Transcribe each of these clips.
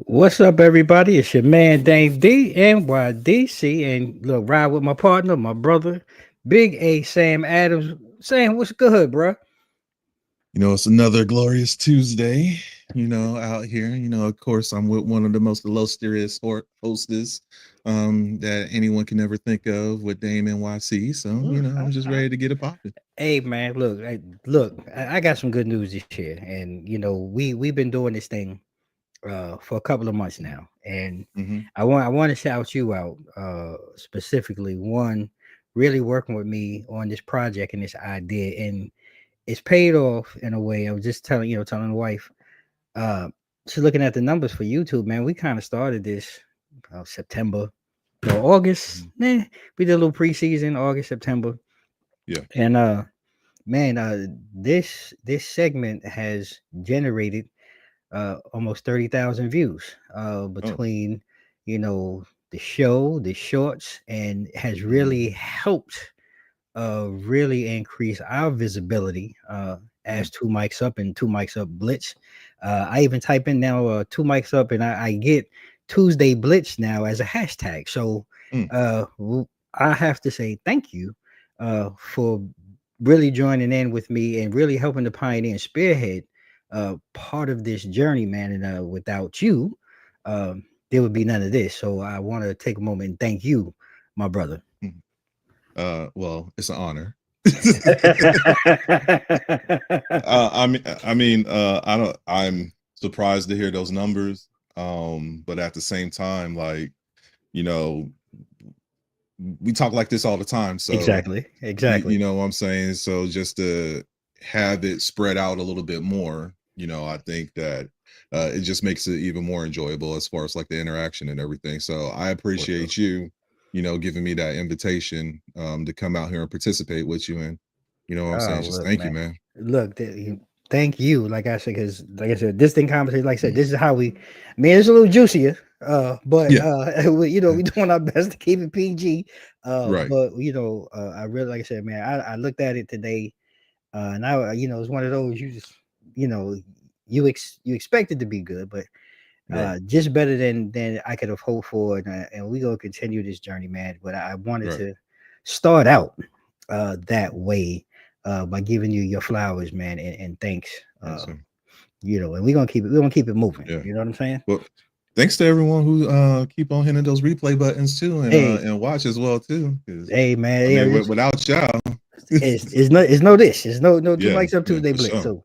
What's up, everybody? It's your man Dave D NYDC, and look, ride with my partner, my brother, Big A Sam Adams. Sam, what's good, bro? It's another glorious Tuesday, out here. Of course, I'm with one of the most illustrious hostess that anyone can ever think of with Dame NYC. So, I'm just ready to get it popping. Hey, man, look, I got some good news this year, and we've been doing this thing for a couple of months now, and I want to shout you out specifically. One, really working with me on this project and this idea, and it's paid off in a way. I was just telling the wife, she's looking at the numbers for YouTube, man. We kind of started this September, August. We did a little preseason, August, September. Yeah. And man, this segment has generated almost 30,000 views between the show, the shorts, and has really helped really increase our visibility as Two Mics Up and Two Mics Up Blitz. I even type in now Two Mics Up, and I get Tuesday Blitz now as a hashtag. So I have to say thank you for really joining in with me and really helping to pioneer and spearhead part of this journey, man. And without you, there would be none of this. So I want to take a moment and thank you, my brother. Well, it's an honor. I'm surprised to hear those numbers. But at the same time, we talk like this all the time. So exactly. You know what I'm saying? So just to have it spread out a little bit more, I think that it just makes it even more enjoyable as far as like the interaction and everything. So I appreciate you giving me that invitation to come out here and participate with you. And what I'm saying, just thank you, man. Look, thank you. Like I said, because like I said, this thing conversation, like I said, this is how we. I mean, it's a little juicier, but we doing our best to keep it PG. Right. But I really, like I said, man, I looked at it today, and I, it's one of those you just, you expect it to be good, but. Just better than I could have hoped for, and we gonna continue this journey, man. But I wanted to start out that way by giving you your flowers, man, and thanks. And we're gonna keep it moving. Yeah. You know what I'm saying? Well, thanks to everyone who keep on hitting those replay buttons too, and watch as well too. Hey, man, without y'all. It's no Two Mics Up Tuesday Blitz. Sure. So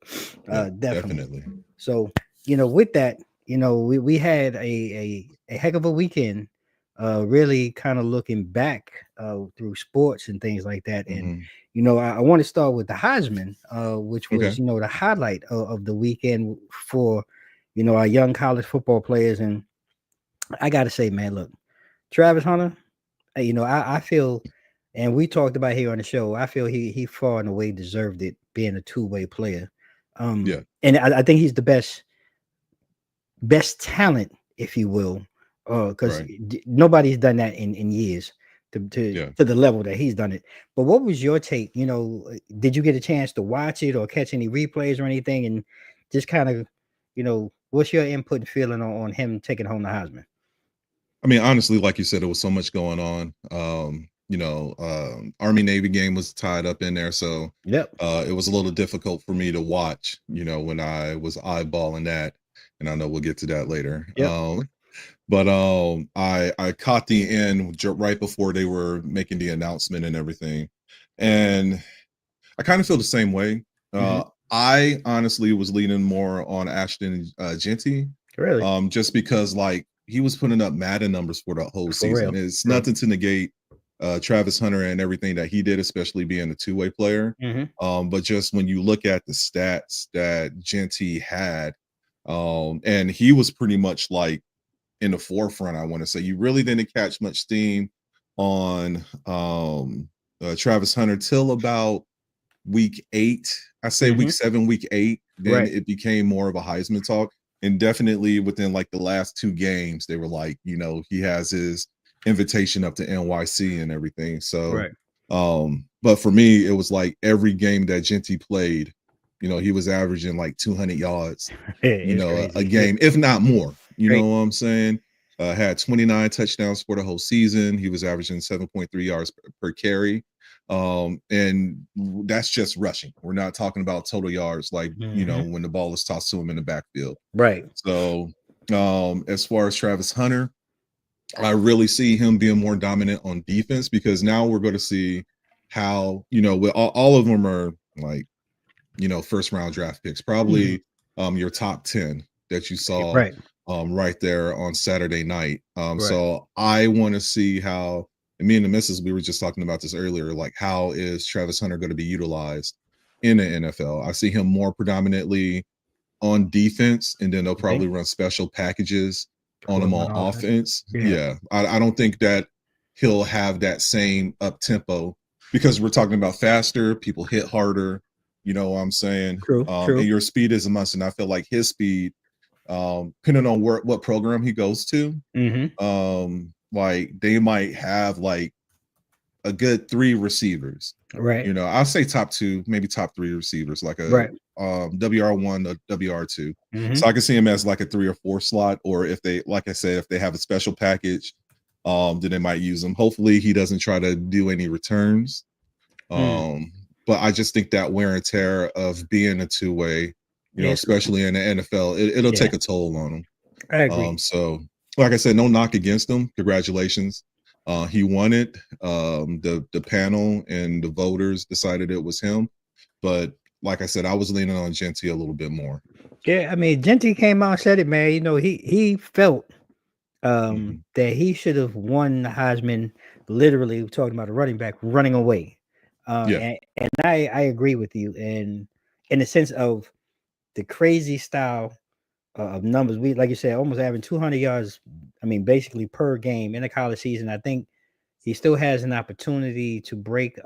definitely. So with that. We had a heck of a weekend, really kind of looking back through sports and things like that. And, I want to start with the Heisman, which was, the highlight of the weekend for, our young college football players. And I got to say, man, look, Travis Hunter, I feel, and we talked about here on the show, I feel he far and away deserved it being a two-way player. And I think he's the best talent, if you will, because nobody's done that in years to the level that he's done it. But what was your take? Did you get a chance to watch it or catch any replays or anything? And just kind of, what's your input and feeling on him taking home the Heisman? I mean, honestly, like you said, there was so much going on. Army Navy game was tied up in there, so it was a little difficult for me to watch. When I was eyeballing that. And I know we'll get to that later. But I caught the end right before they were making the announcement and everything. And I kind of feel the same way. I honestly was leaning more on Ashton Genty. Really? Just because he was putting up Madden numbers for the whole season. Real. It's nothing to negate Travis Hunter and everything that he did, especially being a two-way player. But just when you look at the stats that Genty had, and he was pretty much in the forefront. I want to say you really didn't catch much steam on Travis Hunter till about week 8. I say week 7, week 8. Then it became more of a Heisman talk. And definitely within like the last 2 games, they were like, he has his invitation up to NYC and everything. So, but for me, it was like every game that Genty played, he was averaging like 200 yards, a game, if not more. You know what I'm saying? Had 29 touchdowns for the whole season. He was averaging 7.3 yards per carry. And that's just rushing. We're not talking about total yards, like, when the ball is tossed to him in the backfield. So, as far as Travis Hunter, I really see him being more dominant on defense, because now we're going to see how, with all of them are like, first round draft picks, probably your top 10 that you saw right there on Saturday night. So I want to see how, and me and the missus, we were just talking about this earlier, like how is Travis Hunter going to be utilized in the NFL? I see him more predominantly on defense, and then they'll probably run special packages on him on offense. I don't think that he'll have that same up tempo, because we're talking about faster, people hit harder. You know what I'm saying? True. And your speed is a must. And I feel like his speed, depending on what program he goes to, like they might have like a good 3 receivers. I'll say top 2, maybe top 3 receivers, like a WR1, a WR2. So I can see him as like a 3 or 4 slot, or if they, like I said, if they have a special package, then they might use him. Hopefully he doesn't try to do any returns. But I just think that wear and tear of being a 2-way, especially in the NFL, it'll take a toll on him. I agree. So, like I said, no knock against him. Congratulations. He won it. The panel and the voters decided it was him. But like I said, I was leaning on Genty a little bit more. Yeah, I mean, Genty came out and said it, man. He felt that he should have won the Heisman. Literally, we're talking about a running back running away. And I agree with you, and in the sense of the crazy style of numbers, we, like you said, almost having 200 yards. I mean, basically per game in a college season. I think he still has an opportunity to break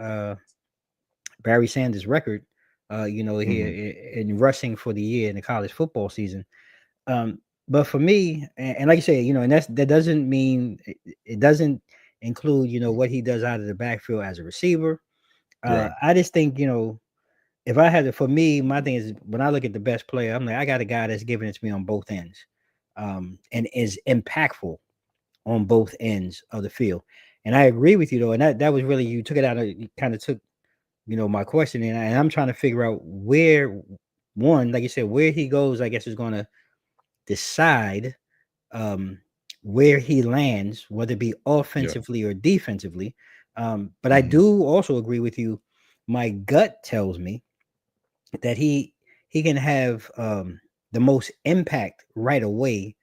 Barry Sanders' record. Here in rushing for the year in the college football season. But for me, and like you say, and that doesn't mean it doesn't include, what he does out of the backfield as a receiver. I just think, if I had to, for me, my thing is when I look at the best player, I'm like, I got a guy that's giving it to me on both ends, and is impactful on both ends of the field. And I agree with you though, and that was really, you took it out of, you kind of took, my question, and I'm trying to figure out where, one, like you said, where he goes, I guess is going to decide where he lands, whether it be offensively or defensively. But I do also agree with you. My gut tells me that he can have the most impact right away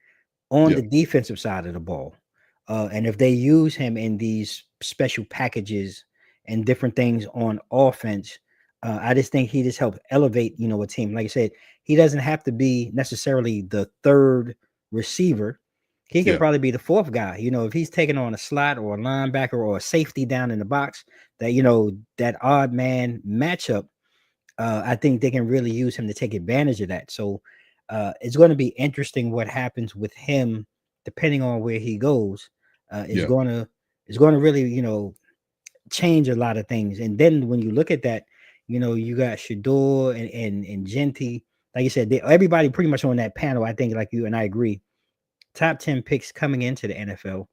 on the defensive side of the ball. And if they use him in these special packages and different things on offense, I just think he just helped elevate, a team. Like I said, he doesn't have to be necessarily the third receiver. He can probably be the fourth guy. If he's taking on a slot or a linebacker or a safety down in the box, that, that odd man matchup, I think they can really use him to take advantage of that. So it's going to be interesting what happens with him, depending on where he goes. It's going to really, change a lot of things. And then when you look at that, you got Shador and Genty. Like you said, everybody pretty much on that panel, I think, like you, and I agree, top 10 picks coming into the NFL.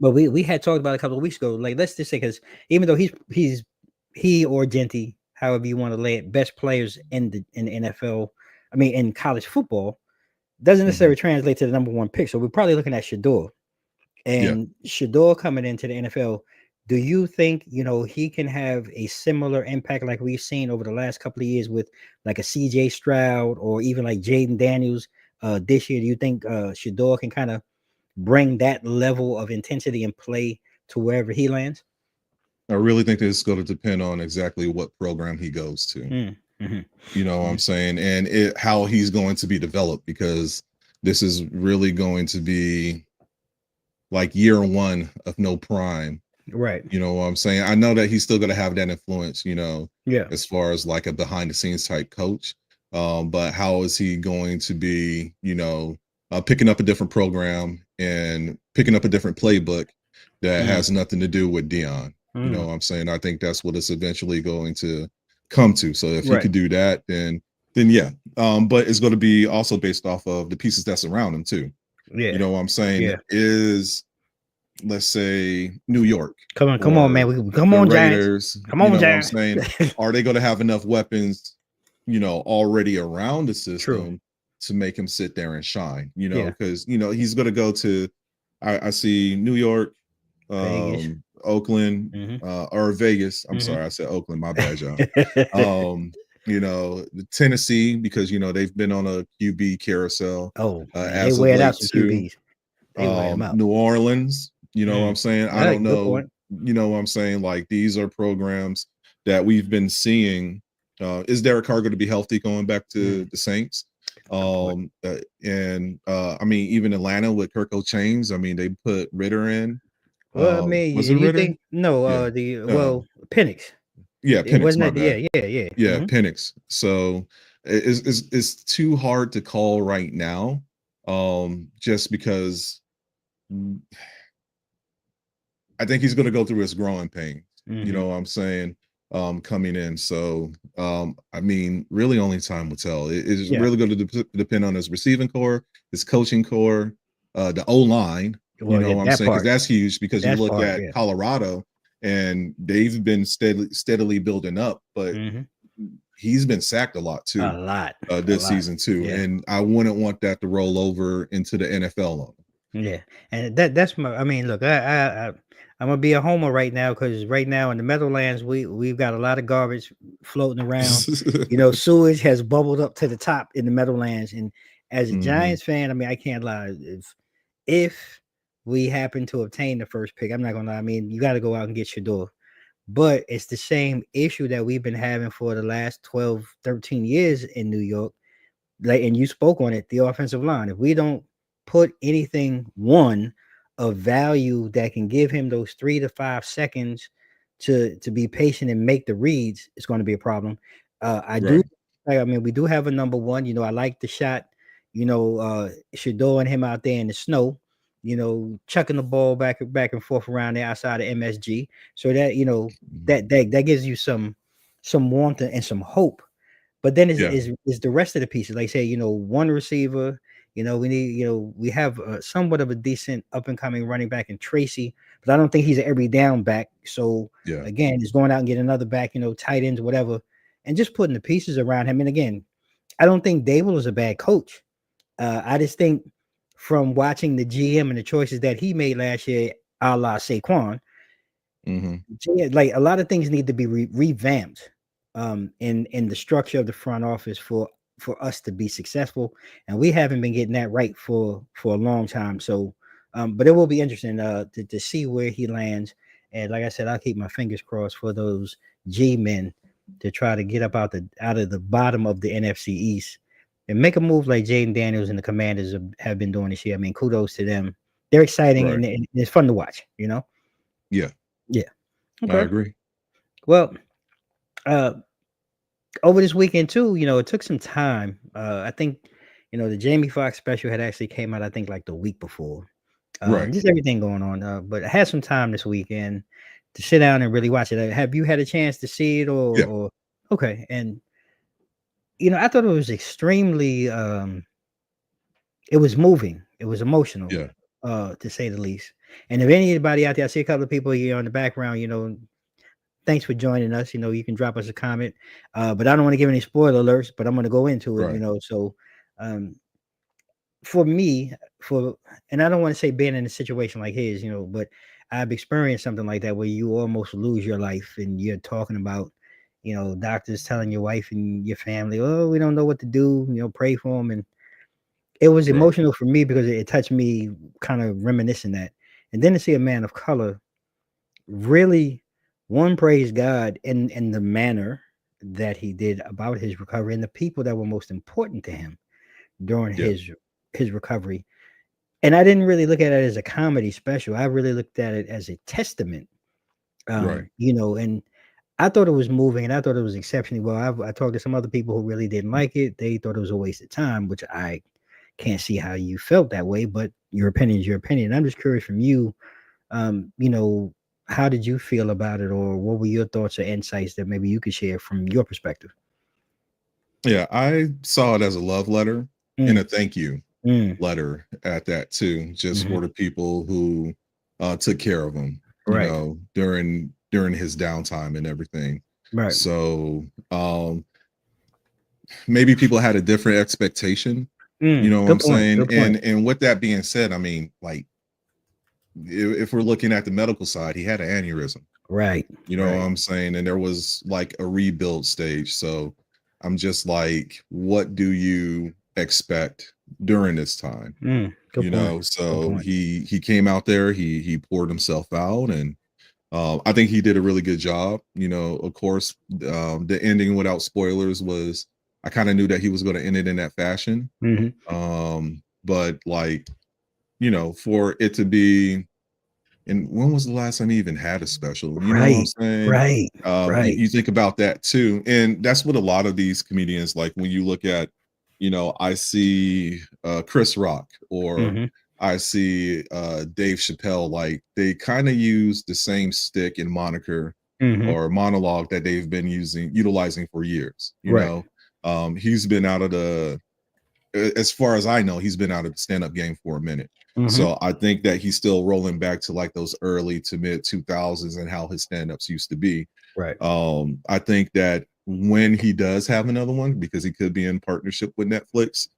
But we had talked about a couple of weeks ago, like, let's just say, because even though he or Genty, however you want to lay it, best players in the NFL, I mean, in college football, doesn't necessarily translate to the number 1 pick. So we're probably looking at Shador. And Shador coming into the NFL, do you think, he can have a similar impact like we've seen over the last couple of years with like a CJ Stroud or even like Jaden Daniels this year? Do you think Shador can kind of bring that level of intensity and play to wherever he lands? I really think that it's going to depend on exactly what program he goes to. You know what I'm saying? And how he's going to be developed, because this is really going to be like year 1 of no prime Right. You know what I'm saying? I know that he's still gonna have that influence, Yeah. as far as like a behind the scenes type coach. But how is he going to be, picking up a different program and picking up a different playbook that Mm. has nothing to do with Dion? You know Mm. what I'm saying? I think that's what it's eventually going to come to. So if he Right. could do that, then yeah. But it's going to be also based off of the pieces that surround him too. You Yeah. know what I'm saying? Yeah. Is, let's say, New York Come on, or man. Come the on, Giants. Raiders, Come you on, know what I'm Giants. saying? Are they going to have enough weapons, already around the True. system to make him sit there and shine? Yeah. Because he's going to go to. I see New York, Vegas. Oakland, Mm-hmm. or Vegas. I'm Mm-hmm. sorry, I said Oakland. My bad, y'all. The Tennessee, because they've been on a QB carousel Oh man, they as of wear out late some too. QBs. They wear them out. New Orleans, you know what I'm Mm. saying? I Right, don't good know, point. you know what I'm saying? Like, these are programs that we've been seeing. Is Derek Carr going to be healthy going back to Mm. the Saints? Good point. I mean, even Atlanta with Kirk Chains, I mean, they put Ritter in. Well, I mean, Was it and you Ritter? think no? Yeah. Well, Penix. Yeah, It Penix, wasn't my that. bad. Yeah, yeah, yeah. Yeah, Mm-hmm. Penix. So it's too hard to call right now, just because I think he's going to go through his growing pains. You Mm-hmm. know what I'm saying? Coming in. So, I mean, really only time will tell. It's Yeah. really going to depend on his receiving core, his coaching core, the O line. You Well, know yeah, what I'm that saying? Because part. that's huge, because you That look part. at Yeah. Colorado and they've been steadily building up, but Mm-hmm. he's been sacked a lot A too, lot. A this lot. season too. Yeah. And I wouldn't want that to roll over into the NFL on Yeah, and that's my. I mean, look, I'm gonna be a homer right now because right now in the Meadowlands we've got a lot of garbage floating around. him. Sewage has bubbled up to the top in the Meadowlands, and as a Hmm. Giants fan, I mean, I can't lie. If we happen to obtain the first pick, I'm not gonna lie. I mean, you got to go out and get your door. But it's the same issue that we've been having for the last 12, 13 years in New York, like, and you spoke on it, the offensive line. If we don't put anything one of value that can give him those 3 to 5 seconds to be patient and make the reads, it's going to be a problem. I do. Right. I mean, we do have a number one. I like the shot. Shador and him out there in the snow. Chucking the ball back and forth around there outside of MSG. So that Mhm. that gives you some warmth and some hope, but then Yeah. is the rest of the pieces, like say, one receiver, we need, we have somewhat of a decent up and coming running back in Tracy, but I don't think he's an every down back. So Yeah. again, it's going out and get another back, tight ends, whatever, and just putting the pieces around him. And again, I don't think Dable is a bad coach. I just think from watching the GM and the choices that he made last year, a la Saquon, Mhm. yeah, like a lot of things need to be revamped in the structure of the front office for us to be successful, and we haven't been getting that right for a long time. So but it will be interesting to see where he lands, and like I said, I'll keep my fingers crossed for those G men to try to get up out of the bottom of the NFC East and make a move like Jaden Daniels and the Commanders have been doing this year. I mean, kudos to them. They're exciting, Right. and it's fun to watch. Yeah. Yeah. I Okay. agree. Well, uh, over this weekend too, it took some time. I think, the Jamie Foxx special had actually came out, I think, like the week before. Right. Just everything going on. But I had some time this weekend to sit down and really watch it. Have you had a chance to see it Yeah. or okay? And I thought it was extremely it was moving. It was emotional, Yeah. to say the least. And if anybody out there, I see a couple of people here in the background, thanks for joining us. You can drop us a comment. But I don't want to give any spoiler alerts, but I'm going to go into it, Right. So um, for me, and I don't want to say being in a situation like his, but I've experienced something like that where you almost lose your life and you're talking about, doctors telling your wife and your family, oh, we don't know what to do, pray for them. And it was Right. emotional for me because it touched me kind of reminiscing that. And then to see a man of color really one praise God in the manner that he did about his recovery and the people that were most important to him during Yeah. his recovery. And I didn't really look at it as a comedy special. I really looked at it as a testament. Right. You know, and I thought it was moving, and I thought it was exceptionally well. I talked to some other people who really didn't like it. They thought it was a waste of time, which I can't see how you felt that way. But your opinion is your opinion. I'm just curious from you. You know, how did you feel about it, or what were your thoughts or insights that maybe you could share from your perspective? Yeah, I saw it as a love letter and Mm, a thank you mm, letter at that too, just hmm. for the people who took care of him, Right, during his downtime and everything. right. So maybe people had a different expectation, you know what I'm Good point. saying? Good point. And with that being said, I mean, like if we're looking at the medical side, he had an aneurysm. Right, You know what right. I'm saying? And there was like a rebuild stage. So I'm just like, what do you expect during this time? Good You point. know, Good so point. he came out there, he poured himself out, and I think he did a really good job. You know, of course, the ending without spoilers was I kind of knew that he was going to end it in that fashion. Hmm. But like, you know, for it to be, and when was the last time he even had a special? You know what I'm Right, saying? right, right. You think about that too, and that's what a lot of these comedians like. When you look at, you know, I see Chris Rock or Hmm. I see Dave Chappelle. Like they kind of use the same stick and moniker Hmm. or monologue that they've been utilizing for years. You Right. know, he's been out of the as far as I know, he's been out of the stand-up game for a minute. Hmm. So I think that he's still rolling back to like those early to mid 2000s and how his stand-ups used to be. Right. I think that when he does have another one, because he could be in partnership with Netflix,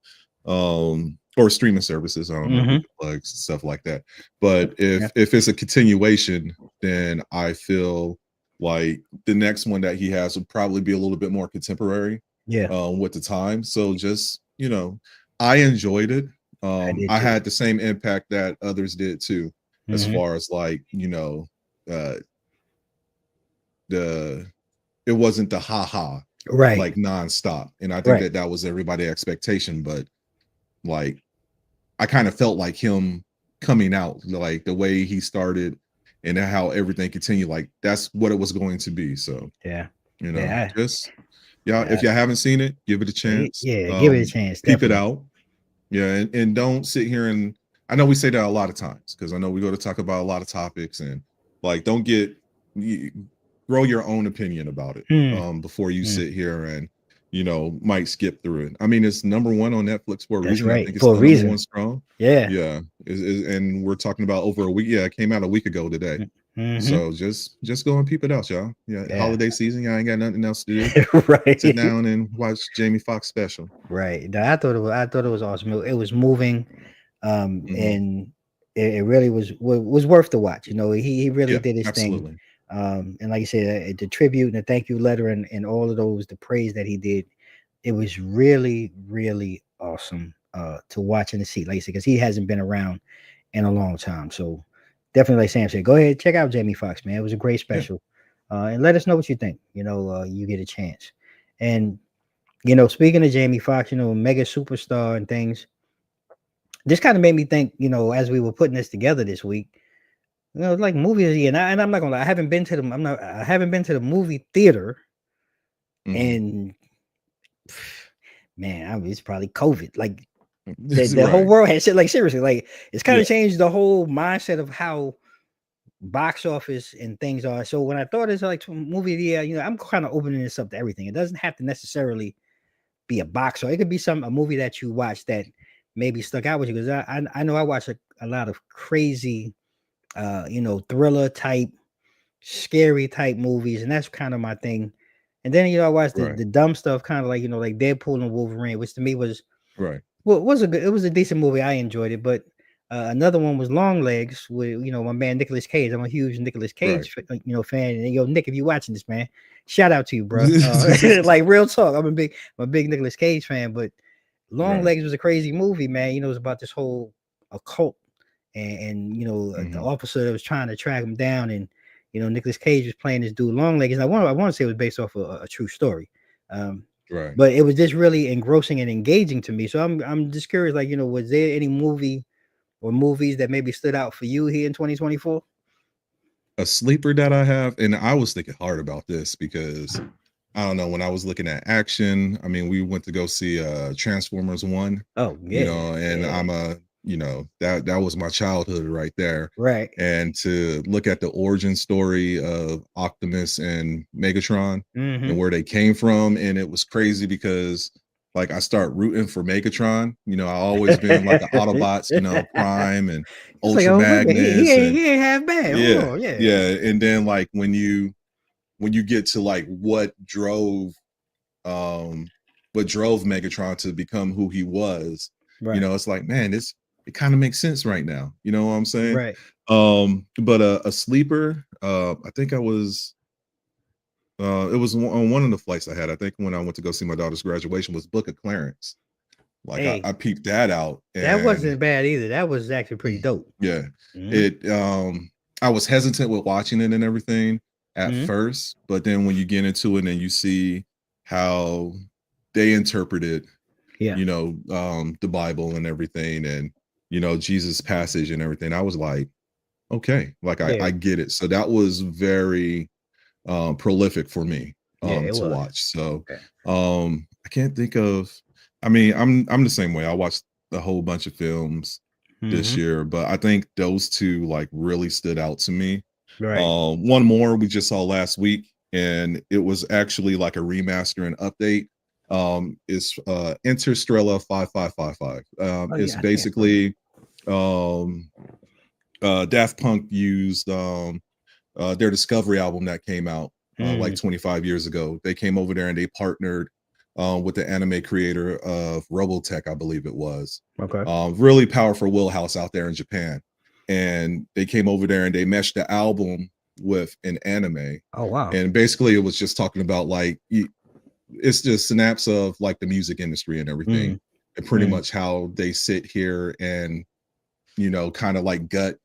or streaming services. I don't know if we Hmm. can plug stuff like that. But Yeah. if it's a continuation, then I feel like the next one that he has would probably be a little bit more contemporary Yeah. with the time. So just, you know, I enjoyed it. I did I too. had the same impact that others did too, as Hmm. far as like, you know, uh the it wasn't the ha Right. like nonstop. And I think Right. that that was everybody's expectation, but like I kind of felt like him coming out, like the way he started and how everything continued, like that's what it was going to be. So, Yeah. you know, Yeah. just yeah, Yeah. if you haven't seen it, give it a chance. Yeah. Give it a chance. Peep it Definitely. out. Yeah, and don't sit here and I know we say that a lot of times because I know we go to talk about a lot of topics and like don't get you, grow your own opinion about it Mm, before you mm. sit here and you know might skip through it. I mean, it's number one on Netflix for a That's reason. I right. think it's For a still number one reason. strong. Yeah. Yeah, and we're talking about over a week. Yeah, it came out a week ago today. Mm-hmm. So just go and peep it out, y'all. Yeah, Yeah. holiday season. Y'all ain't got nothing else to do. Sit Right. down and watch Jamie Foxx special. Right. No, I thought it was awesome. It was moving. Hmm. And it really was worth the watch. You know, he really Yeah, did his thing. absolutely. And like you said, the tribute and the thank you letter and all of those, the praise that he did, it was really, really awesome to watch and to see, like you said, because he hasn't been around in a long time. So definitely, like Sam said, go ahead, check out Jamie Foxx, man. It was a great Yeah. special. And let us know what you think. You know, you get a chance. And you know, speaking of Jamie Foxx, you know, mega superstar and things, this kind of made me think, you know, as we were putting this together this week, you know, like movies, and I'm not gonna lie, I haven't been to the movie theater, Mhm. and man, I mean, it's probably COVID. Like the whole Right. world has shit. Like seriously, like it's kind Yeah. of changed the whole mindset of how box office and things are. So when I thought it's like movie, yeah, you know, I'm kind of opening this up to everything. It doesn't have to necessarily be a box, or it could be a movie that you watch that maybe stuck out with you. Because I know I watch a lot of crazy, you know, thriller type, scary type movies, and that's kind of my thing. And then you know I watched Right. the dumb stuff, kind of like you know like Deadpool and Wolverine, which to me was Right. well was a good, it was a decent movie. I enjoyed it, but another one was Long Legs with you know my man Nicolas Cage. I'm a huge Nicolas Right. Cage you know fan, and yo Nick, if you watching this, man, shout out to you, bro. Like real talk, I'm a big Nicolas Cage fan, but Long Right. Legs was a crazy movie, man. You know, it's about this whole occult and you know the Mhm. officer that was trying to track him down, and you know Nicolas Cage was playing this dude Long Legs. And I want to say it was based off a true story, um, Right. but it was just really engrossing and engaging to me. So I'm just curious, like you know, was there any movie or movies that maybe stood out for you here in 2024? A sleeper that I have, and I was thinking hard about this because I don't know, when I was looking at action, I mean, we went to go see Transformers 1, Oh yeah, and yeah, that was my childhood right there. right. And to look at the origin story of Optimus and Megatron and Mm-hmm. where they came from, and it was crazy because like I start rooting for Megatron. I always been like an Autobots, Prime and It's like, Ultra oh wait a minute, Magnus and he ain't half bad. Hold yeah, on, yeah, yeah. And then like when you get to like um what drove Megatron to become who he was, right, it's like, man, it kind of makes sense right now. You know what I'm saying? right. But a sleeper, I think it was on one of the flights I had. I think when I went to go see my daughter's graduation was Book of Clarence. Like Hey, I peeped that out that and wasn't bad either. That was actually pretty dope. yeah, Mm-hmm. it I was hesitant with watching it and everything at Mm-hmm. first, but then when you get into it and you see how they interpreted, Yeah, the Bible and everything and Jesus passage and everything, I was like, okay, like yeah, I get it. So that was very prolific for me yeah. It to was. watch. So Okay. I can't think of I mean, I'm the same way. I watched a whole bunch of films this Mm-hmm. year, but I think those two like really stood out to me. Right. One more we just saw last week, and it was actually like a remaster and update. It's Interstellar 5555. Oh It's yeah, I think I saw that. basically um Daft Punk used their Discovery album that came out like Mm, 25 years ago. They came over there and they partnered with the anime creator of Robotech, I believe it was. okay. Really powerful wheelhouse out there in Japan. And they came over there and they meshed the album with an anime. Oh wow. And basically, it was just talking about like it's just synapse of like the music industry and everything, Mm, and pretty mm. much how they sit here and kind of like gut,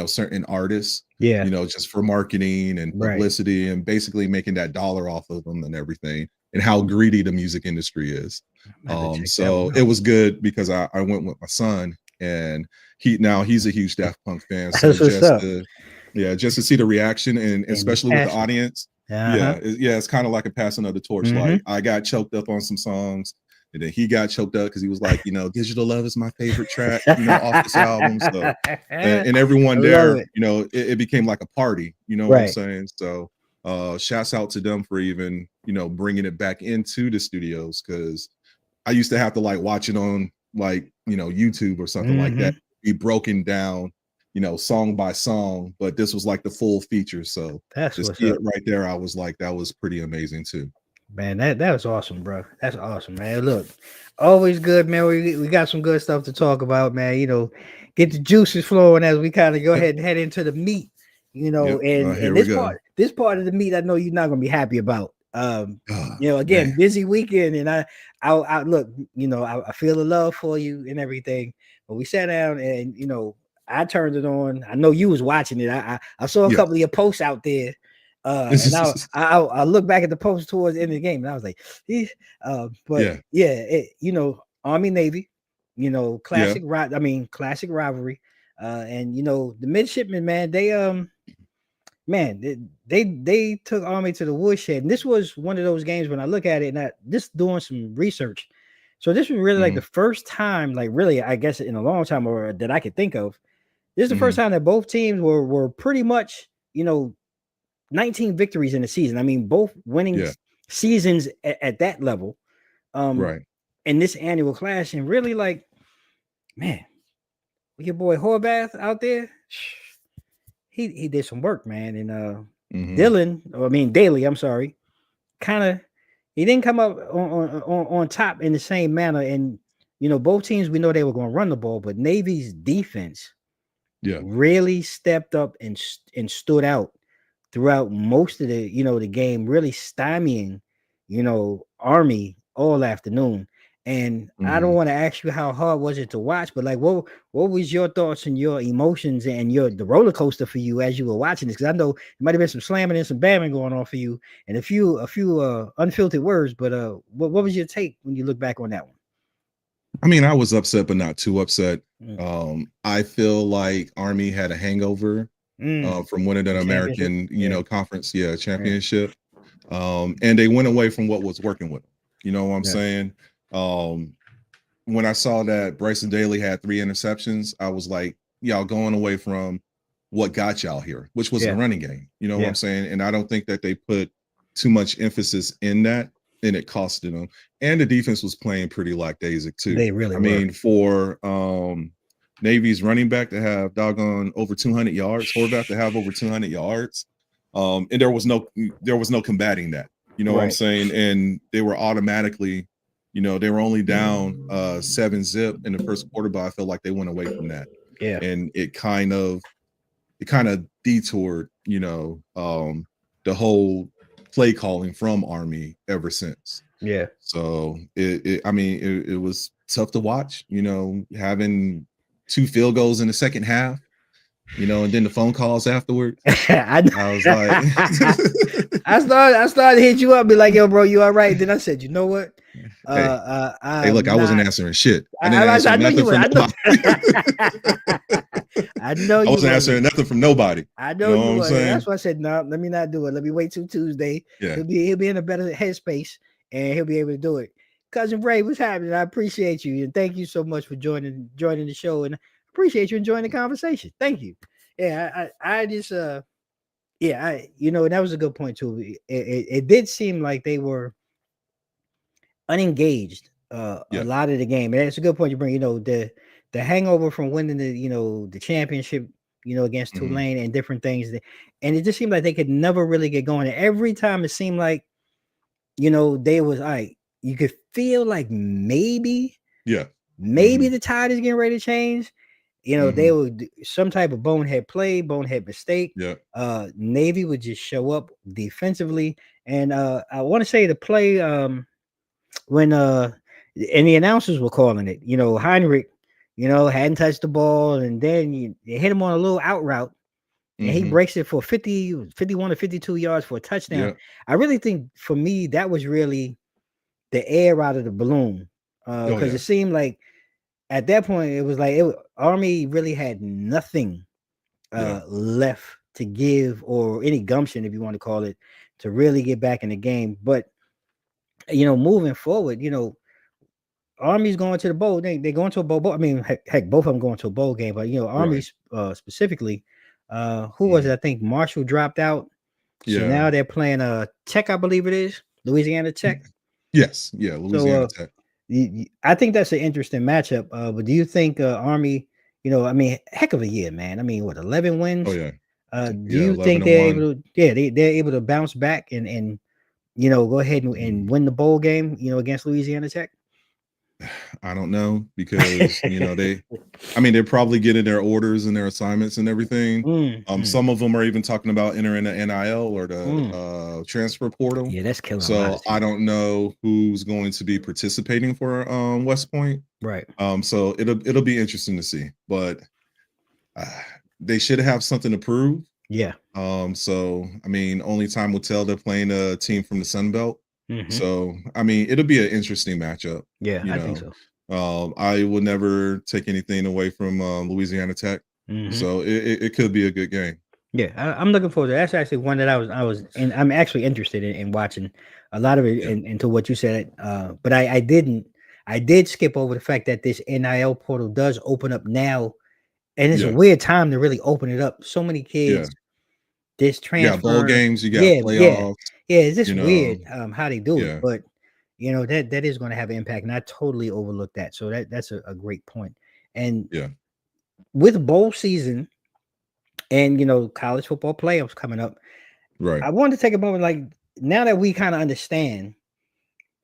certain artists, Yeah. just for marketing and Right. publicity and basically making that dollar off of them and everything, and how greedy the music industry is. I have to check that So one it out. was good because I went with my son and he's a huge Daft Punk fan. So That's what's just up. to yeah, just to see the reaction and And the especially with the passion. audience, Uh-huh. it's kind of like a passing of the torch. Mm-hmm. Like I got choked up on some songs and then he got choked up because he was like, Digital Love is my favorite track, off this album. So, and I everyone love there, it. it became like a party. You know what I'm Right. saying? So, shouts out to them for even, bringing it back into the studios because I used to have to like watch it on like, YouTube or something like that, Mm-hmm. be broken down, song by song. But this was like the full feature. So That's to what's see it up. right there, I was like, that was pretty amazing too. Man, that was awesome, bro. That's awesome, man. Look, always good, man. We got some good stuff to talk about, man. Get the juices flowing as we kind of go Yep. ahead and head into the meat. Yep. And Here we go. this part of the meat, I know you're not gonna be happy about. Again, Man. busy weekend, and I look, I feel the love for you and everything. But we sat down, and I turned it on. I know you was watching it. I saw a Yes. couple of your posts out there. And I look back at the post towards the end of the game, and I was like, but Yeah. yeah, Army Navy, Yeah. classic rivalry, and the midshipmen, man, they took Army to the woodshed, and this was one of those games when I look at it and just doing some research. So this was really like Mhm. the first time, like really, I guess in a long time, or that I could think of. This is the first Mhm. time that both teams were pretty much, 19 victories in the season. I mean, both winning Yeah. seasons at that level. Um, Right. in this annual clash, and really like, man, your boy Horvath out there, he did some work, man. And Mhm. Daly, I'm sorry, kind of he didn't come up on top in the same manner. And both teams, we know they were going to run the ball, but Navy's defense Yeah. really stepped up and stood out throughout most of the game, really stymieing, Army all afternoon. And I don't Mhm. want to ask you how hard was it to watch, but like what was your thoughts and your emotions and the roller coaster for you as you were watching this? Because I know it might have been some slamming and some bamming going on for you, and a few unfiltered words. But what was your take when you look back on that one? I mean, I was upset, but not too upset. Mm. I feel like Army had a hangover from winning an The championship? American, Yeah. conference, championship. And they went away from what was working with them. You know what I'm Yeah. saying? When I saw that Bryson Daly had 3 interceptions, I was like, y'all going away from what got y'all here, which was the Yeah. running game. You know what Yeah. I'm saying? And I don't think that they put too much emphasis in that, and it costed them. And the defense was playing pretty lackadaisic too. They really I were. mean, for Navy's running back to have doggone over 200 yards, Horvath to have over 200 yards, and there was no combating that. You know what I'm Right. saying? And they were automatically, they were only down 7-zip in the first quarter, but I felt like they went away from that. Yeah. And it kind of detoured, the whole play calling from Army ever since. Yeah. So it was tough to watch, having 2 field goals in the second half, and then the phone calls afterwards. I was like, I started to hit you up, be like, yo, bro, you all right? Then I said, you know what? Hey, look, I wasn't answering shit. I didn't I answer know you nothing were. from nobody. I know I you wasn't answering nothing from nobody. I know you what I'm were. saying? That's why I said, no, let me not do it. Let me wait till Tuesday. Yeah. He'll be in a better headspace and he'll be able to do it. Cousin Bray, what's happening? I appreciate you. And thank you so much for joining the show. And I appreciate you enjoying the conversation. Thank you. Yeah, I just yeah, that was a good point too. It did seem like they were unengaged a lot of the game. And that's a good point you bring. The hangover from winning the championship, against Tulane and different things. And it just seemed like they could never really get going. And every time it seemed like, they was like, you could feel like maybe the tide is getting ready to change. They would some type of bonehead play, bonehead mistake. Yeah. Navy would just show up defensively. And I want to say the play when and the announcers were calling it, Heinrich, hadn't touched the ball, and then you hit him on a little out route, and he breaks it for 51 or 52 yards for a touchdown. Yeah. I really think for me that was really the air out of the balloon, because it seemed like at that point it was like Army really had nothing left to give, or any gumption, if you want to call it, to really get back in the game. But moving forward, Army's going to the bowl. They're going to a bowl. I mean, heck, both of them going to a bowl game. But Army's specifically, who was it? I think Marshall dropped out. So now they're playing Tech, I believe it is, Louisiana Tech. Yes, Louisiana Tech. I think that's an interesting matchup. But do you think Army? I mean, heck of a year, man. I mean, what, 11 wins? Oh yeah. Do you think they're able to? Yeah, they're able to bounce back and go ahead and win the bowl game, against Louisiana Tech? I don't know, because they're probably getting their orders and their assignments and everything. Some of them are even talking about entering the NIL or the transfer portal. Yeah, that's killing. So I don't know who's going to be participating for West Point. Right. So it'll be interesting to see, but they should have something to prove. Yeah. So I mean, only time will tell. They're playing a team from the Sun Belt. So I mean, it'll be an interesting matchup. Yeah, I think so. I would never take anything away from Louisiana Tech. So it could be a good game. Yeah, I'm looking forward to that. That's actually one that and I'm actually interested in watching a lot of it into what you said. But I did skip over the fact that this NIL portal does open up now, and it's a weird time to really open it up. So many kids. This transfer, bowl games, you got playoffs. Yeah, it's just weird how they do it, but that is going to have an impact, and I totally overlooked that. So that's a great point. And with bowl season and college football playoffs coming up, right? I wanted to take a moment, like, now that we kind of understand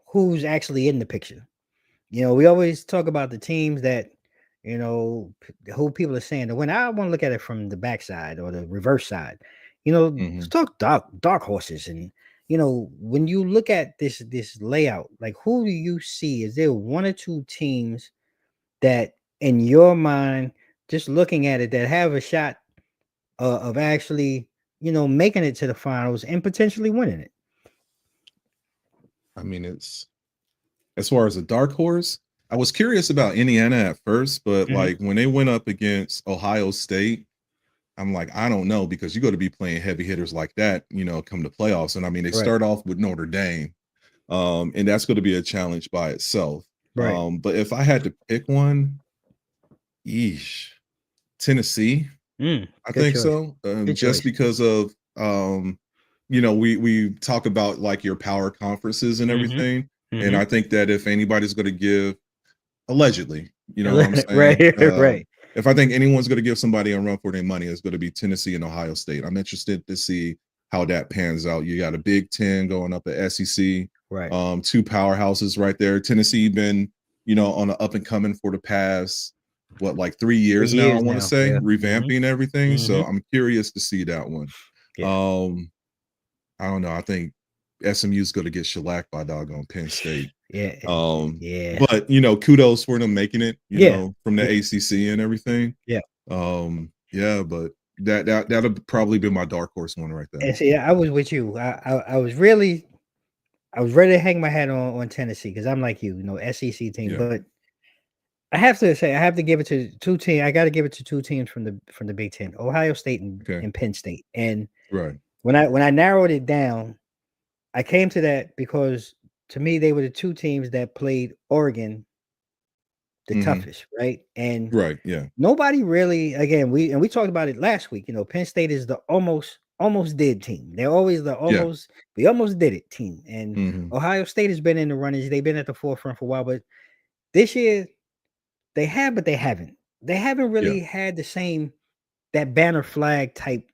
who's actually in the picture. We always talk about the teams that who people are saying to win. I want to look at it from the backside or the reverse side. Let's talk dark horses. And when you look at this layout, like, who do you see? Is there one or two teams that, in your mind, just looking at it, that have a shot of actually making it to the finals and potentially winning it? I mean, it's, as far as a dark horse, I was curious about Indiana at first, but like when they went up against Ohio State, I'm like, I don't know, because you got to be playing heavy hitters like that, come to playoffs. And I mean, they Right. start off with Notre Dame, and that's going to be a challenge by itself. Right. But if I had to pick one, yeesh, Tennessee, I Good think choice. so. Good Just choice. because of we talk about like your power conferences and Mm-hmm. everything, and Mm-hmm. I think that if anybody's going to give, allegedly, you know what I'm Right. saying? Right. If I think anyone's going to give somebody a run for their money, it's going to be Tennessee and Ohio State. I'm interested to see how that pans out. You got a Big Ten going up at SEC, Right. two powerhouses right there. Tennessee been, on the up and coming for the past, what, like 3 years now, I 3 years want to now. say, Yeah. Mm-hmm. revamping everything. So Mm-hmm. I'm curious to see that one. Yeah. Um, I don't know. I think SMU's going to get shellacked by doggone Penn State. Yeah. Yeah. But kudos for them making it, Yeah. from the Yeah. ACC and everything. Yeah. Yeah, but that'll probably be my dark horse one right there. And see, I was with you. I was ready to hang my hat on Tennessee because I'm like you, SEC team. Yeah. But I have to say, I have to give it to two teams. I got to give it to two teams from the Big Ten, Ohio State Okay. and Penn State. And Right. when I narrowed it down, I came to that because to me they were the two teams that played Oregon the Mhm. toughest, right? And Right. Yeah. nobody really, again, we talked about it last week. Penn State is the almost did team. They're always the Yeah. we almost did it team. And Mhm. Ohio State has been in the runnings. They've been at the forefront for a while, but this year they have, but they haven't. They haven't Yeah. really had the same that banner flag type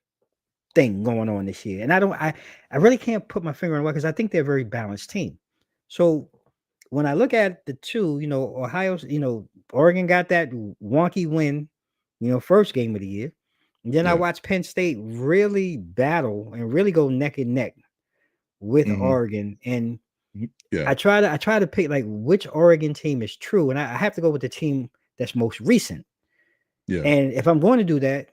thing going on this year. And I really can't put my finger on what because I think they're a very balanced team. So when I look at the two, Ohio's, Oregon got that wonky win, first game of the year. And then I Yeah. watched Penn State really battle and really go neck and neck with Mhm. Oregon. And Yeah. I try to pick like which Oregon team is true. And I have to go with the team that's most recent. Yeah. And if I'm going to do that,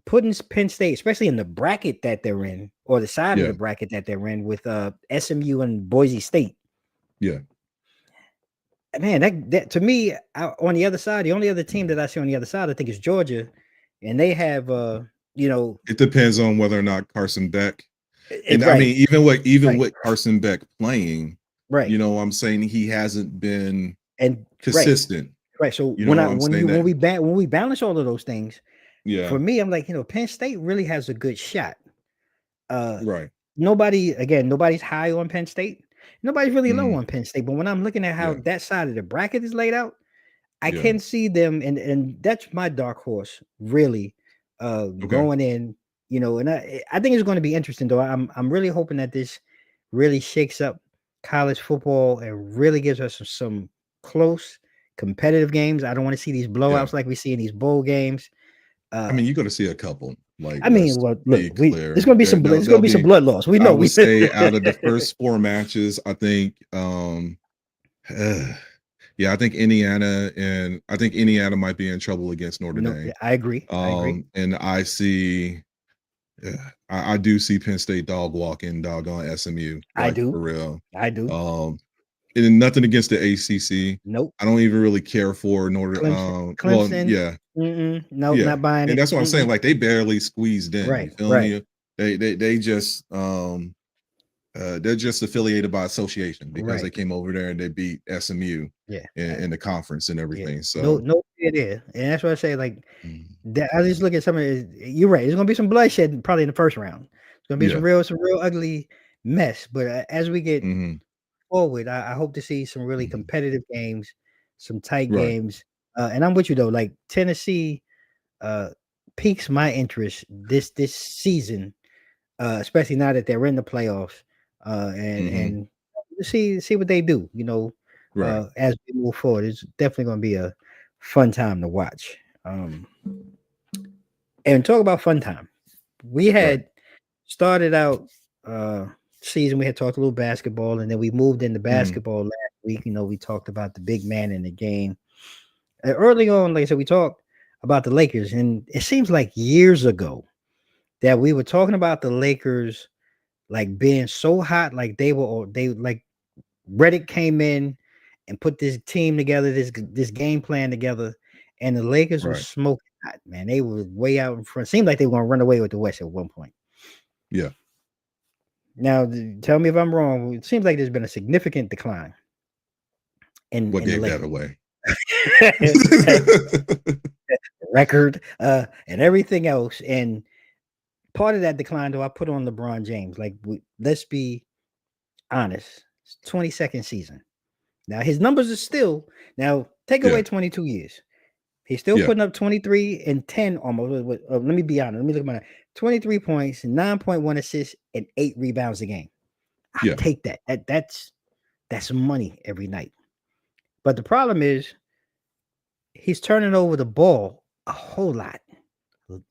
putting Penn State, especially in the bracket that they're in, or the side of Yeah. the bracket that they're in with SMU and Boise State. Yeah. Man, that to me, on the other side, the only other team that I see on the other side, I think is Georgia, and they have, It depends on whether or not Carson Beck, and I right, mean, even right, with Carson Beck playing, right, I'm saying he hasn't been and right, consistent. right. So You know, I'm saying that. when we balance all of those things, Yeah. for me, I'm like, Penn State really has a good shot. Uh, Right. nobody's high on Penn State. Nobody's really low Mhm. on Penn State. But when I'm looking at how Yeah. that side of the bracket is laid out, I Yeah. can see them, and that's my dark horse, really, Okay. going in, and I think it's going to be interesting though. I'm really hoping that this really shakes up college football and really gives us some close competitive games. I don't want to see these Yeah. blowouts like we see in these bowl games. I Uh, mean, you're gonna see a couple. Like, I mean, let's well, look, be clear. there's There'll gonna be some be, blood loss. We I know would we say, out of the first 4 matches, I think, yeah, I think Indiana might be in trouble against Notre no, Dame. I agree. I agree. And I see, I do see Penn State dog walking doggone SMU, I like, do. for real. I do. Um, and nothing against the ACC. Nope. I don't even really care for Notre. Well, Clemson. yeah, Nope, yeah, not buying and it. that's what I'm saying. Like, they barely squeezed in. You Right, feel right, me? They just they're just affiliated by association because they right. came over there and they beat SMU Yeah, in the conference and yeah. everything. No, So, no, it is, and that's what I say. Like mm, that, I just look at some of it. You're right. There's gonna be some bloodshed probably in the first round. It's gonna be yeah, some real ugly mess. But as we get hmm, forward, I hope to see some really hmm, competitive games, some tight right, games. And I'm with you though. Like Tennessee, uh, piques my interest this season, especially now that they're in the playoffs, hmm, and see what they do. right, As we move forward, it's definitely going to be a fun time to watch. And talk about fun time. We right, had started out season. We had talked a little basketball, and then we moved into hmm, basketball last week. We talked about the big man in the game. Early on, like I said, we talked about the Lakers, and it seems like years ago that we were talking about the Lakers like being so hot, like they like Reddick came in and put this team together, this game plan together, and the Lakers were right, smoking. Man, they were way out in front. Seemed like they were going to run away with the West at one point. Yeah. Now, tell me if I'm wrong. It seems like there's been a significant decline What in the gave that Lakers away? record and everything else. And part of that decline, though, I put on LeBron James. Like, let's be honest. It's 22nd season. Now his numbers are still take away 22 years. He's still putting up 23 and 10 almost. Let me be honest. Let me look at my 23 points, 9.1 assists, and 8 rebounds a game. I take that. That's money every night. But the problem is he's turning over the ball a whole lot.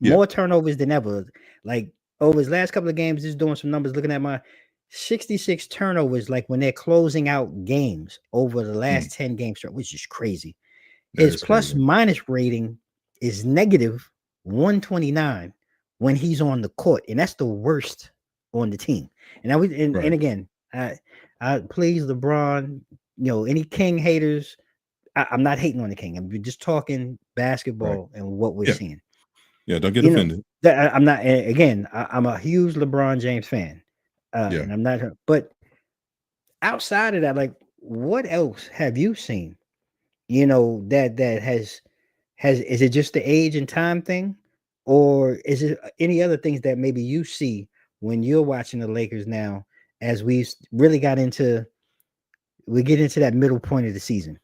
More turnovers than ever. Like over his last couple of games, he's doing some numbers. Looking at my 66 turnovers, like when they're closing out games over the last 10 games, which is crazy. His plus minus rating is negative 129 when he's on the court, and that's the worst on the team. And and again, I please LeBron, any King haters. I'm not hating on the King. I'm just talking basketball and what we're seeing. Yeah, don't get offended. I'm not. Again, I'm a huge LeBron James fan, and I'm not. But outside of that, like, what else have you seen? That has is it just the age and time thing, or is it any other things that maybe you see when you're watching the Lakers now? As we really get into that middle point of the season.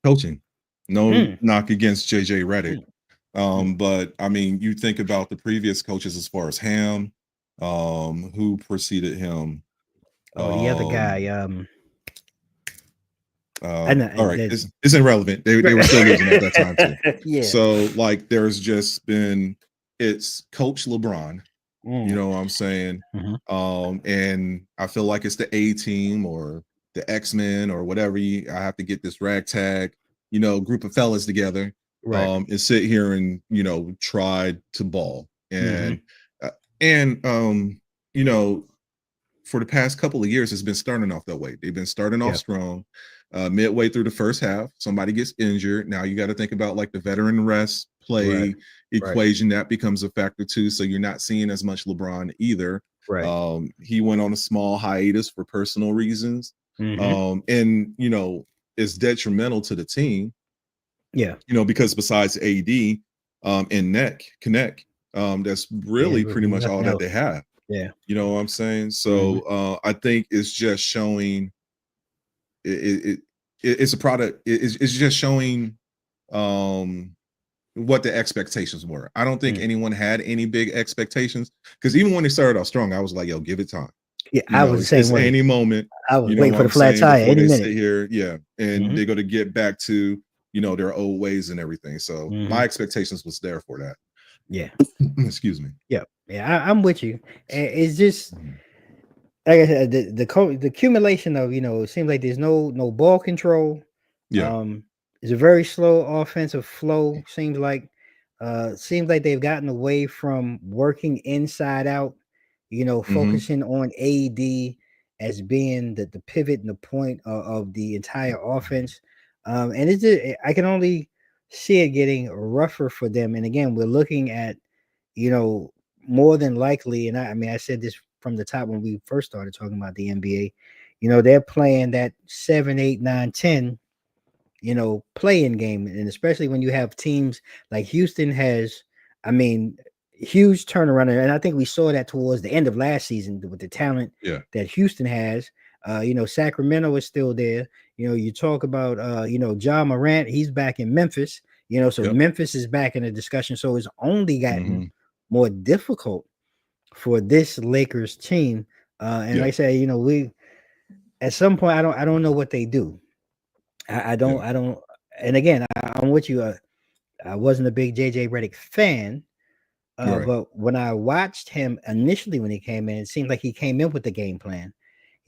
Coaching, no knock against JJ Redick. But I mean, you think about the previous coaches as far as Ham, who preceded him. The other guy. All right, it's irrelevant. They were still losing at that time too. So like, there's just been it's Coach LeBron. You know what I'm saying? And I feel like it's the A team or the X-Men or whatever. I have to get this ragtag, group of fellas together. And sit here and try to ball and for the past couple of years it's been starting off that way. They've been starting off strong. Midway through the first half, somebody gets injured. Now you got to think about like the veteran rest play equation that becomes a factor too. So you're not seeing as much LeBron either. He went on a small hiatus for personal reasons, and it's detrimental to the team. Because besides AD and Connect, that's really pretty much all that they have. You know what I'm saying? So I think it's just showing it's a product. It's just showing what the expectations were. I don't think anyone had any big expectations, because even when they started off strong, I was like, yo, give it time. I was the same way. Any moment. I was waiting for the flat tire any minute. Sit here, and they're going to get back to their old ways and everything. So my expectations was there for that. Excuse me. I'm with you. It's just like I said, the accumulation of it seems like there's no ball control. It's a very slow offensive flow. Seems like they've gotten away from working inside out. Focusing on AD as being the pivot and the point of the entire offense. And it's just, I can only see it getting rougher for them. And again, we're looking at, more than likely, and I said this from the top when we first started talking about the NBA, they're playing that 7, 8, 9, 10, play-in game. And especially when you have teams like Houston has, huge turnaround. And I think we saw that towards the end of last season with the talent that Houston has. Sacramento is still there. You talk about, Ja Morant, he's back in Memphis, so Memphis is back in the discussion. So it's only gotten more difficult for this Lakers team. And like I say, we, at some point, I don't know what they do. I don't, and again, I'm with you. I wasn't a big JJ Redick fan. But when I watched him initially when he came in, it seemed like he came in with the game plan.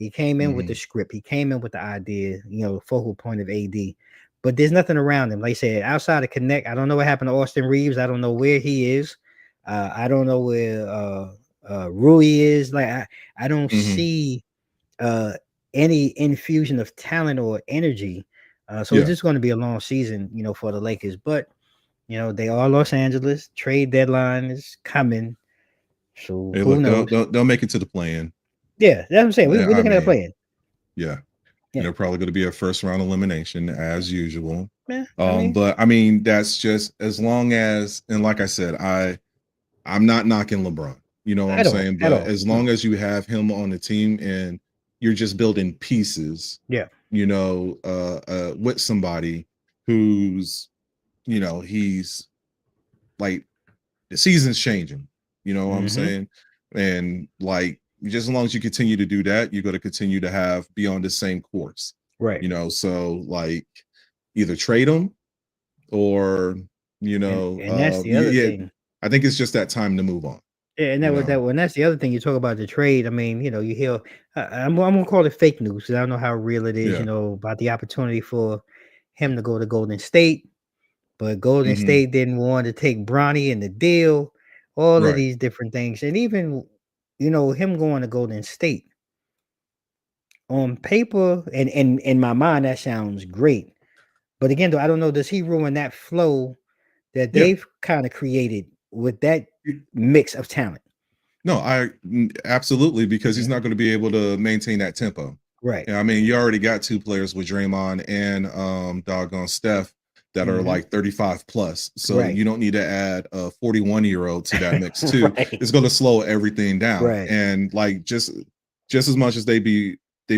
He came in with the script. He came in with the idea, focal point of AD. But there's nothing around him. Like I said, outside of Connect, I don't know what happened to Austin Reeves. I don't know where he is. I don't know where Rui is. Like I don't see any infusion of talent or energy. So it's just going to be a long season, for the Lakers. But They are Los Angeles. Trade deadline is coming. So Hey, who look, knows? they'll make it to the play-in. Yeah, that's what I'm saying. Yeah, We're I looking at a mean, play-in. yeah, and Yeah. they're probably going to be a first round elimination as usual. Yeah. I mean, But I mean, that's just as long as, and like I said, I'm not knocking LeBron. You know what I'm at all. saying? At But all. as No. long as you have him on the team and you're just building pieces, Yeah. with somebody who's, he's like the season's changing. You know what I'm Mm-hmm. saying? And like just as long as you continue to do that, you're going to continue to be on the same course. Right. So like either trade them or And that's the other yeah, thing. I think it's just that time to move on. Yeah, and You that was know, that one. That's the other thing you talk about the trade. I mean, you hear. I'm gonna call it fake news because I don't know how real it is. yeah, About the opportunity for him to go to Golden State, but Golden hmm, State didn't want to take Bronny in the deal. All of right, these different things, and even him going to Golden State on paper, and in my mind that sounds great. But again, though, I don't know. Does he ruin that flow that yeah. they've kind of created with that mix of talent? No, absolutely, because he's Mhm. not going to be able to maintain that tempo. Right. Yeah, I mean, you already got two players with Draymond and doggone Steph that are Mhm. like 35 plus. So Right. you don't need to add a 41-year-old to that mix too. Right. It's going to slow everything down. Right. And like just as much as they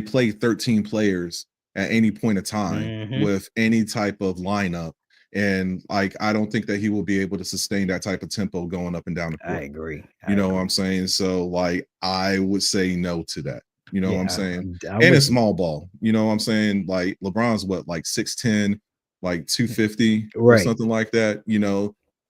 play 13 players at any point of time Mhm. with any type of lineup. And like I don't think that he will be able to sustain that type of tempo going up and down the I court. agree. You I know what agree. I'm saying? So like I would say no to that. You know what I'm Yeah, saying? I'm And it's with you. small ball. You know what I'm saying? Like LeBron's what, like 6'10, like 250 or Right. something like that.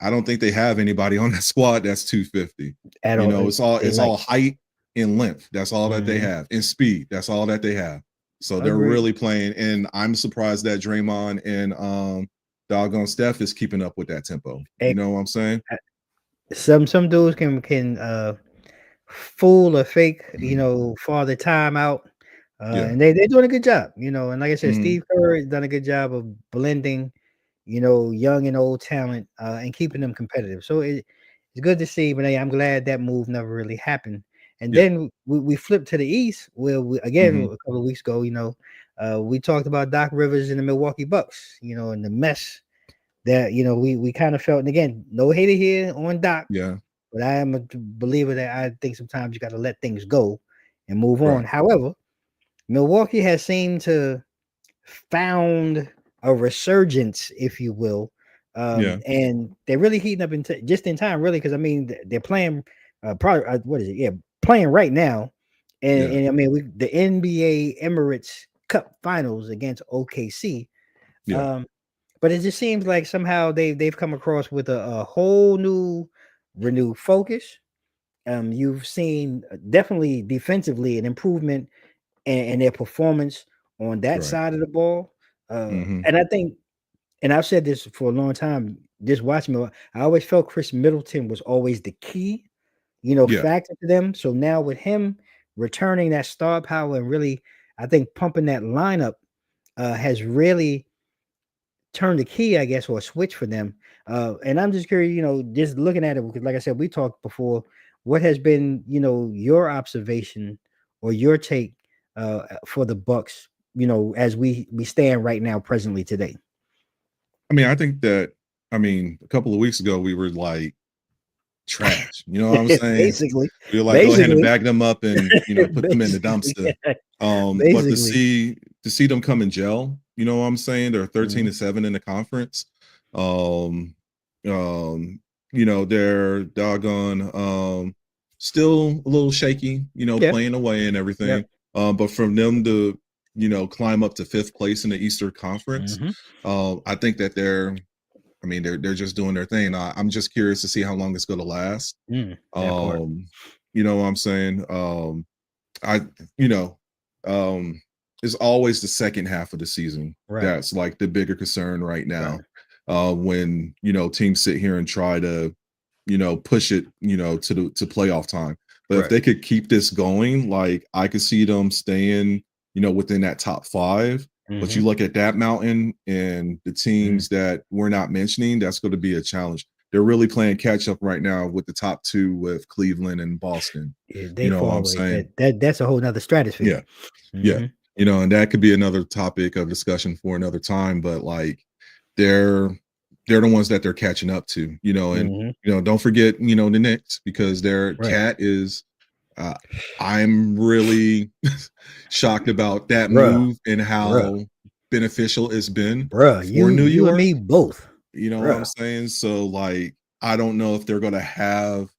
I don't think they have anybody on that squad that's 250. At all. They It's like. all height and length. That's all that they Mhm. have. And speed. That's all that they have. So they're Agree. really playing. And I'm surprised that Draymond and doggone Steph is keeping up with that tempo. Eh, You know what I'm saying? some dudes can fool or fake, Mhm. for the time out. Yeah. And they're doing a good job, and like I said, Mhm. Steve Kerr has done a good job of blending, young and old talent, and keeping them competitive. So it's good to see, but hey, I'm glad that move never really happened. And Yeah. then we flipped to the East, where again Mhm. a couple of weeks ago, we talked about Doc Rivers and the Milwaukee Bucks, and the mess that we kind of felt. And again, no hater here on Doc, Yeah. but I am a believer that I think sometimes you got to let things go and move on. Right. However, Milwaukee has seemed to found a resurgence, if you will, Yeah. and they're really heating up just in time, really, because I mean they're playing, probably what is it? Yeah, playing right now, and, Yeah. and I mean the NBA Emirates Cup Finals against OKC. Yeah. Um, but it just seems like somehow they've come across with a whole new renewed focus. You've seen definitely defensively an improvement in their performance on that Right. side of the ball. Mhm. And I think, and I've said this for a long time, just watching me, I always felt Chris Middleton was always the key, Yeah. factor to them. So now with him returning that star power and really, I think pumping that lineup has really turn the key, I guess, or a switch for them. And I'm just curious, just looking at it, because like I said, we talked before. What has been, your observation or your take for the Bucks, as we stand right now, presently today? I mean, I think that a couple of weeks ago we were like trash. You know what I'm saying? Basically, We were like, go ahead and basically, bag them up and put them in the basically, dumpster. yeah, But basically. to see them come and gel, you know what I'm saying? They're 13 Mhm. and 7 in the conference. Um, um, they're doggone still a little shaky, Yeah. playing away and everything. Yep. But from them to climb up to fifth place in the Eastern Conference, Hmm. I think that they're just doing their thing. I'm just curious to see how long it's going to last. That part. Um, you know what I'm saying? I you know, it's always the second half of the season Right. that's like the bigger concern right Right. now. When teams sit here and try to push it to playoff time. But if Right. they could keep this going, like I could see them staying within that top 5. But you look at that mountain and the teams that we're not mentioning, that's going to be a challenge. They're really playing catch up right now with the top 2 with Cleveland and Boston. Yeah, You they know what far I'm away. saying? That's a whole nother stratosphere. Yeah. Yeah. And that could be another topic of discussion for another time, but like they're the ones that they're catching up to, and don't forget, the Knicks, because their Right. cat is I'm really shocked about that Bruh. move and how beneficial it's been Bruh, for New you and York. me both. You know what I'm Bruh. saying? So like I don't know if they're gonna have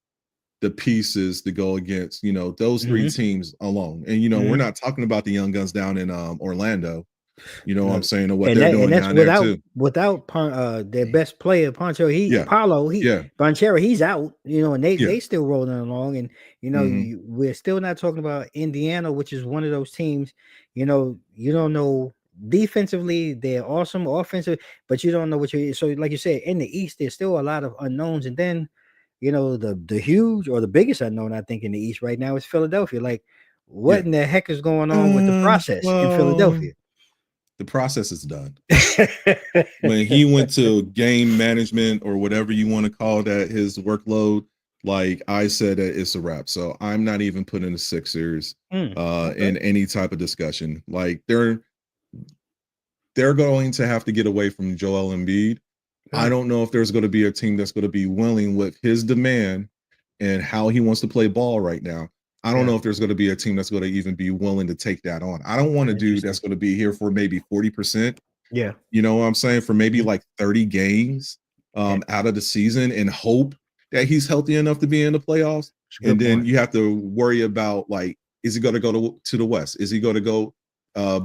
the pieces to go against, those 3 teams alone. And we're not talking about the young guns down in Orlando, what I'm Look, saying, or what they're doing that's down there too. without their best player, Pancho. Yeah. Yeah. Banchero, he's out, and Yeah. they still rolling along. And we're still not talking about Indiana, which is one of those teams, you don't know defensively, they're awesome, offensive, but you don't know what you so like you said, in the East, there's still a lot of unknowns. And then the huge or the biggest unknown, I think, in the East right now is Philadelphia. Like, what in the heck is going on with the process in Well, Philadelphia? the process is done. When he went to game management or whatever you want to call that, his workload, like I said, it's a wrap. So I'm not even putting the Sixers in any type of discussion. Like they're going to have to get away from Joel Embiid. I don't know if there's going to be a team that's going to be willing with his demand and how he wants to play ball right now. I don't know if there's going to be a team that's going to even be willing to take that on. I don't want a dude that's going to be here for maybe 40%. Yeah. You know what I'm saying? For maybe like 30 games out of the season and hope that he's healthy enough to be in the playoffs. And then you have to worry about, like, is he going to go to the West? Is he going to go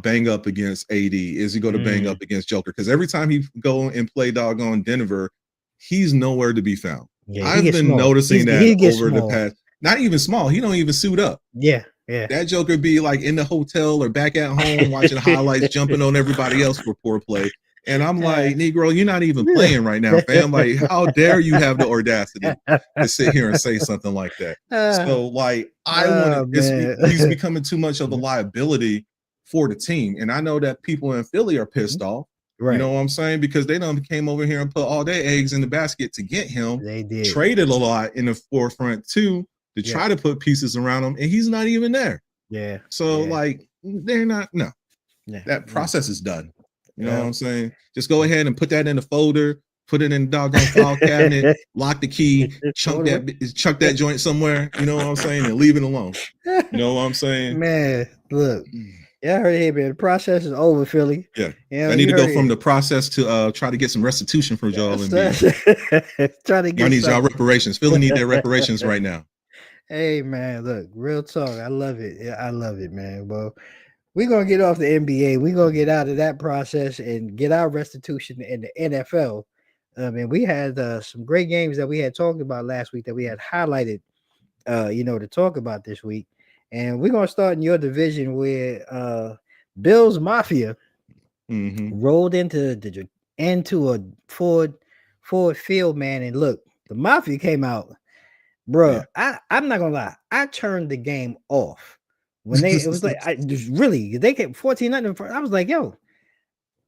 bang up against AD? Is he going to bang up against Joker? Because every time he go and play doggone Denver, he's nowhere to be found. Yeah, I've been noticing that over the past. Not even small. He don't even suit up. Yeah. That Joker be like in the hotel or back at home watching highlights, jumping on everybody else for poor play. And I'm like, Negro, you're not even playing right now, fam. Like, how dare you have the audacity to sit here and say something like that? So, like, I want to. He's becoming too much of a liability for the team, and I know that people in Philly are pissed off. Right. You know what I'm saying? Because they done came over here and put all their eggs in the basket to get him. They did. Traded a lot in the forefront too to try to put pieces around him, and he's not even there. Yeah. So like they're not. No, that process is done. You know what I'm saying? Just go ahead and put that in the folder, put it in the doggone file cabinet, lock the key, chuck that joint somewhere. You know what I'm saying? And leave it alone. You know what I'm saying? Man, look. Yeah, I heard it, man. The process is over, Philly. Yeah. I need to go from the process to try to get some restitution from Joel Embiid. Try to get y'all need y'all reparations. Philly need their reparations right now. Hey, man, look, real talk. I love it. Yeah, I love it, man. Well, we're going to get off the NBA. We're going to get out of that process and get our restitution in the NFL. And we had some great games that we had talked about last week that we had highlighted, to talk about this week. And we're going to start in your division where Bills Mafia rolled into a Ford Field, man. And look, the Mafia came out. Bro, I'm not gonna lie. I turned the game off when it was like they kept 14-0. I was like, yo,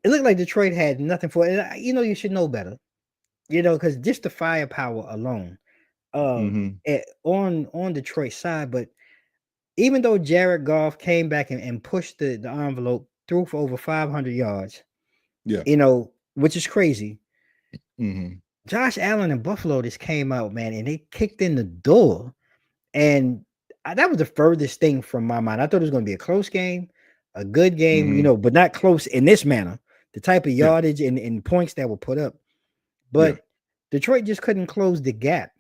it looked like Detroit had nothing for it. You should know better, because just the firepower alone, on Detroit's side. But even though Jared Goff came back and pushed the envelope, threw for over 500 yards, which is crazy. Josh Allen and Buffalo just came out, man, and they kicked in the door. And that was the furthest thing from my mind. I thought it was going to be a close game, a good game, but not close in this manner. The type of yardage and points that were put up. But Detroit just couldn't close the gap,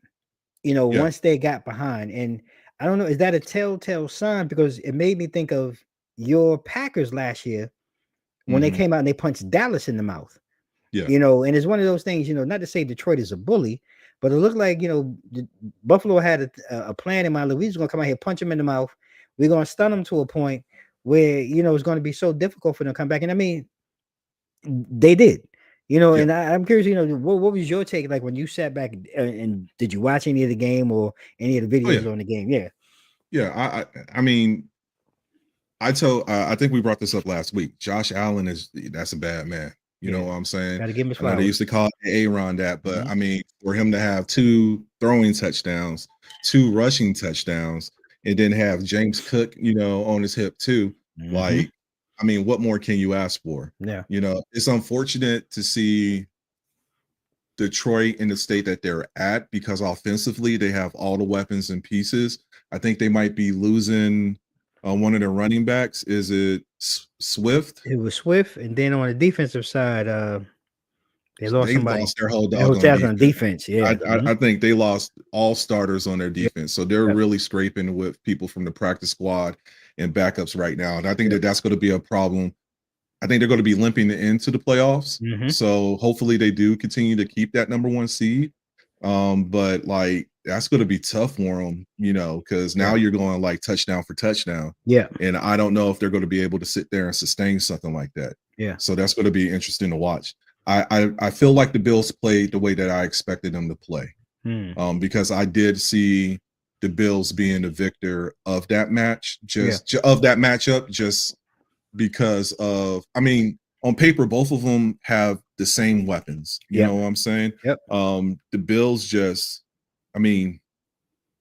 once they got behind. And I don't know, is that a telltale sign? Because it made me think of your Packers last year when they came out and they punched Dallas in the mouth. Yeah. And it's one of those things, not to say Detroit is a bully, but it looked like, Buffalo had a plan in mind. We're just going to come out here, punch them in the mouth. We're going to stun them to a point where, it's going to be so difficult for them to come back. And I mean, they did, and I'm curious, what was your take like when you sat back and did you watch any of the game or any of the videos on the game? Yeah. Yeah. I mean, I think we brought this up last week. Josh Allen that's a bad man. You know what I'm saying? Got to give him his I know they flowers. used to call Aaron that, but I mean, for him to have 2 throwing touchdowns, 2 rushing touchdowns, and then have James Cook, on his hip too. Like, I mean, what more can you ask for? Yeah. It's unfortunate to see Detroit in the state that they're at because offensively they have all the weapons and pieces. I think they might be losing one of their running backs. Is it Swift? It was Swift, and then on the defensive side, they lost They somebody. lost their whole The whole doggone task on defense. defense. Yeah. I think they lost all starters on their defense, so they're Yep. really scraping with people from the practice squad and backups right now, and I think Yep. that's going to be a problem. I think they're going to be limping into the playoffs. So hopefully they do continue to keep that number 1 seed. But like that's going to be tough for them, because now you're going like touchdown for touchdown. Yeah. And I don't know if they're going to be able to sit there and sustain something like that. Yeah. So that's going to be interesting to watch. I feel like the Bills played the way that I expected them to play. Because I did see the Bills being the victor of that match, of that matchup, just because of, I mean, on paper, both of them have the same weapons. You know what I'm saying? Yep. The Bills I mean,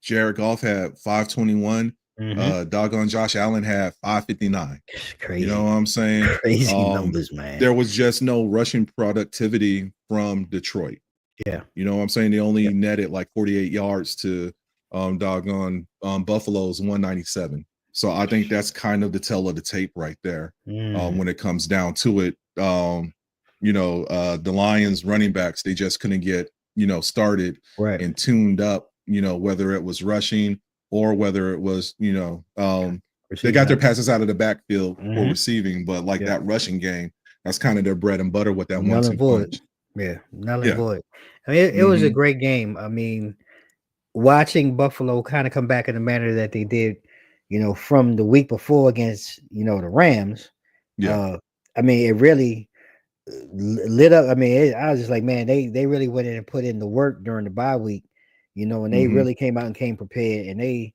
Jared Goff had 521. Doggone Josh Allen had 559. Crazy. You know what I'm saying? Crazy numbers, man. There was just no rushing productivity from Detroit. Yeah. You know what I'm saying? They only netted like 48 yards to doggone Buffalo's 197. So I think that's kind of the tell of the tape right there when it comes down to it. The Lions running backs, they just couldn't get, started and tuned up, whether it was rushing or whether it was, they got their passes out of the backfield for receiving, but like that rushing game, that's kind of their bread and butter with that null and void. punch. Yeah, null and void. I mean, it was a great game. I mean, watching Buffalo kind of come back in the manner that they did, from the week before against, the Rams. Yeah. I mean, it really lit up. I mean, I was just like, man, they really went in and put in the work during the bye week, and they really came out and came prepared, and they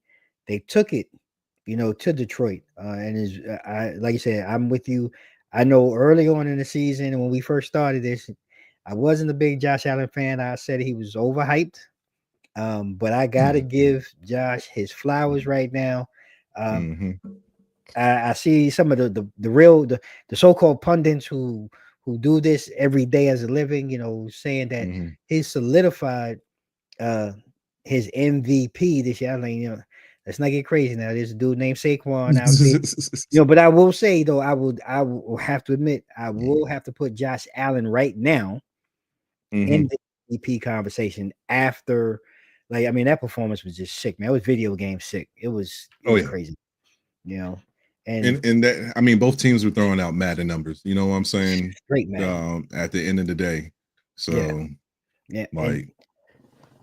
took it, to Detroit. And like you said, I'm with you. I know early on in the season when we first started this, I wasn't a big Josh Allen fan. I said he was overhyped. But I gotta give Josh his flowers right now. I see some of the so-called pundits who do this every day as a living, saying that he solidified his MVP this year. I'm like, let's not get crazy now. There's a dude named Saquon out there. But I will say though, I will have to admit, I will have to put Josh Allen right now in the MVP conversation after, like, I mean, that performance was just sick, man. It was video game sick. It was crazy, And that, I mean, both teams were throwing out Madden numbers. You know what I'm saying? Great, man. At the end of the day, so like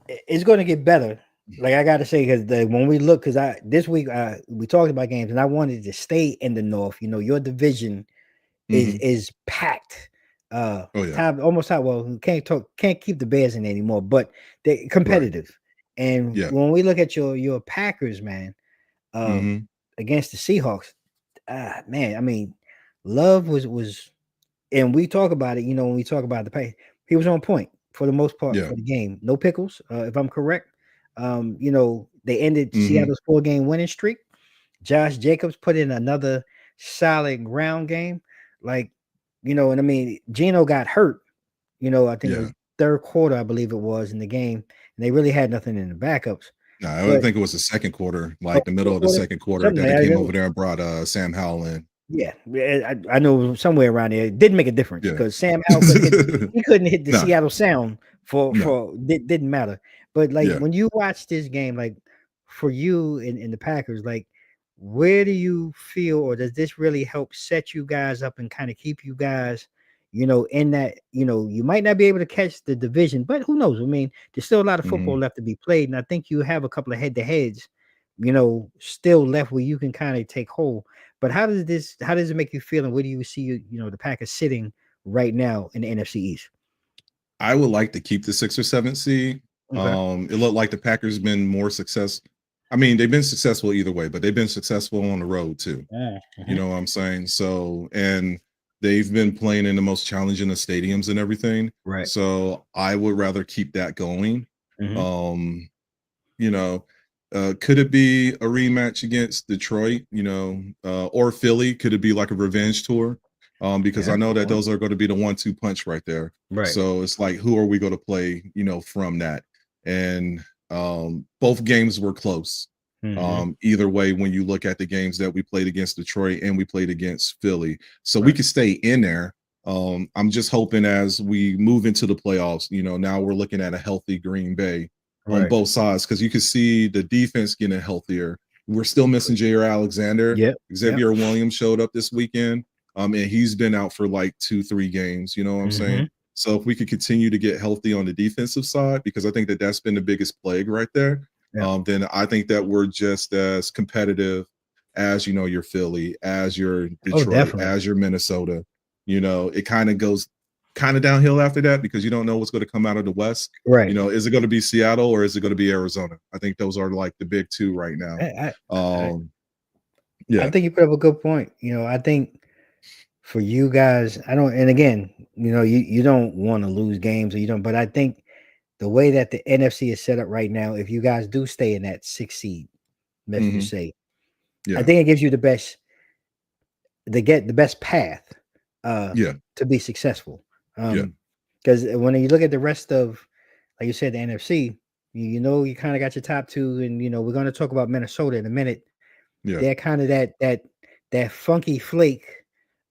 it's going to get better. Like I got to say, because when we look, because this week we talked about games, and I wanted to stay in the North. Your division is packed. Almost how well can't keep the Bears in anymore, but they're competitive. And when we look at your Packers, man, against the Seahawks, man, I mean, Love was, and we talk about it. When we talk about the pay, he was on point for the most part for the game. No pickles, if I'm correct. They ended Seattle's 4-game winning streak. Josh Jacobs put in another solid ground game, like. And I mean, Geno got hurt, I think it was third quarter, I believe it was, in the game, and they really had nothing in the backups. No, I don't think it was the second quarter, like the middle of the second quarter, that they came over there and brought Sam Howell in. Yeah, I know somewhere around there. It didn't make a difference because Sam Howell couldn't hit the Seattle sound for didn't matter. But like when you watch this game, like for you in the Packers, like where do you feel, or does this really help set you guys up and kind of keep you guys, in that, you might not be able to catch the division, but who knows? I mean, there's still a lot of football left to be played, and I think you have a couple of head-to-heads, still left where you can kind of take hold. But how does it make you feel, and where do you see, the Packers sitting right now in the NFC East? I would like to keep the 6th or 7th seed. Okay. It looked like the Packers been more success I mean, they've been successful either way, but they've been successful on the road too. You Mm-hmm. know what I'm saying? So, and they've been playing in the most challenging of stadiums and everything. Right. So I would rather keep that going. Mm-hmm. Um, you know, could it be a rematch against Detroit, or Philly? Could it be like a revenge tour? Because Yeah, I know good that point. those are going to be the 1-2 punch right there. Right. So it's like, who are we going to play, from that? And both games were close. Mm-hmm. Either way, when you look at the games that we played against Detroit and we played against Philly, so we Right. could stay in there. I'm just hoping as we move into the playoffs, now we're looking at a healthy Green Bay on Right. both sides because you can see the defense getting healthier. We're still missing Jair Alexander. Yep. Yep. Xavier Williams showed up this weekend, and he's been out for like 2-3 games. You know what I'm saying? Mm-hmm. So if we could continue to get healthy on the defensive side, because I think that that's been the biggest plague right there, Yep. then I think that we're just as competitive as your Philly, as your Oh, Detroit, definitely. as your Minnesota. It kind of goes kind of downhill after that because you don't know what's going to come out of the West. Right. Is it going to be Seattle or is it going to be Arizona? I think those are like the big two right now. I, I I Yeah. think you put up a good point. I think for you guys, I don't. And again, you don't want to lose games, or you don't. But I think the way that the NFC is set up right now, if you guys do stay in that 6 seed, let's Hmm. just say, I Yeah. think it gives you the best path uh Yeah. to be successful. Yeah. Because when you look at the rest of, like you said, the NFC, you kind of got your top two, and we're going to talk about Minnesota in a minute. Yeah. They're kind of that funky flake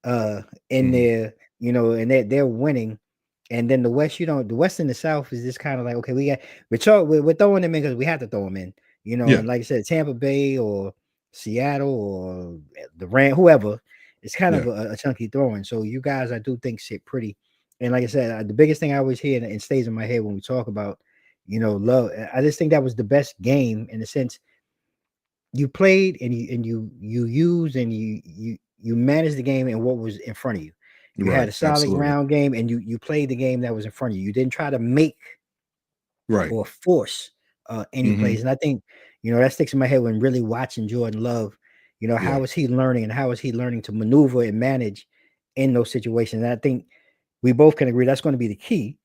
uh in Hmm. there, and they're winning. And then the West, the West and the South is just kind of like, okay, we're throwing them in because we have to throw them in, Yeah. and like I said, Tampa Bay or Seattle or the whoever, it's kind of Yeah. a chunky throwing. So you guys, I do think, sit pretty. And like I said, the biggest thing I always hear and stays in my head when we talk about, love. I just think that was the best game in the sense you played and you used and you managed the game and what was in front of you. You had Right. a solid Absolutely. ground game and you played the game that was in front of you. You didn't try to make Right. or force any Hmm. plays. And I think that sticks in my head when really watching Jordan Love. Yeah. How is he learning and how is he learning to maneuver and manage in those situations? And I think we both can agree that's going to be the key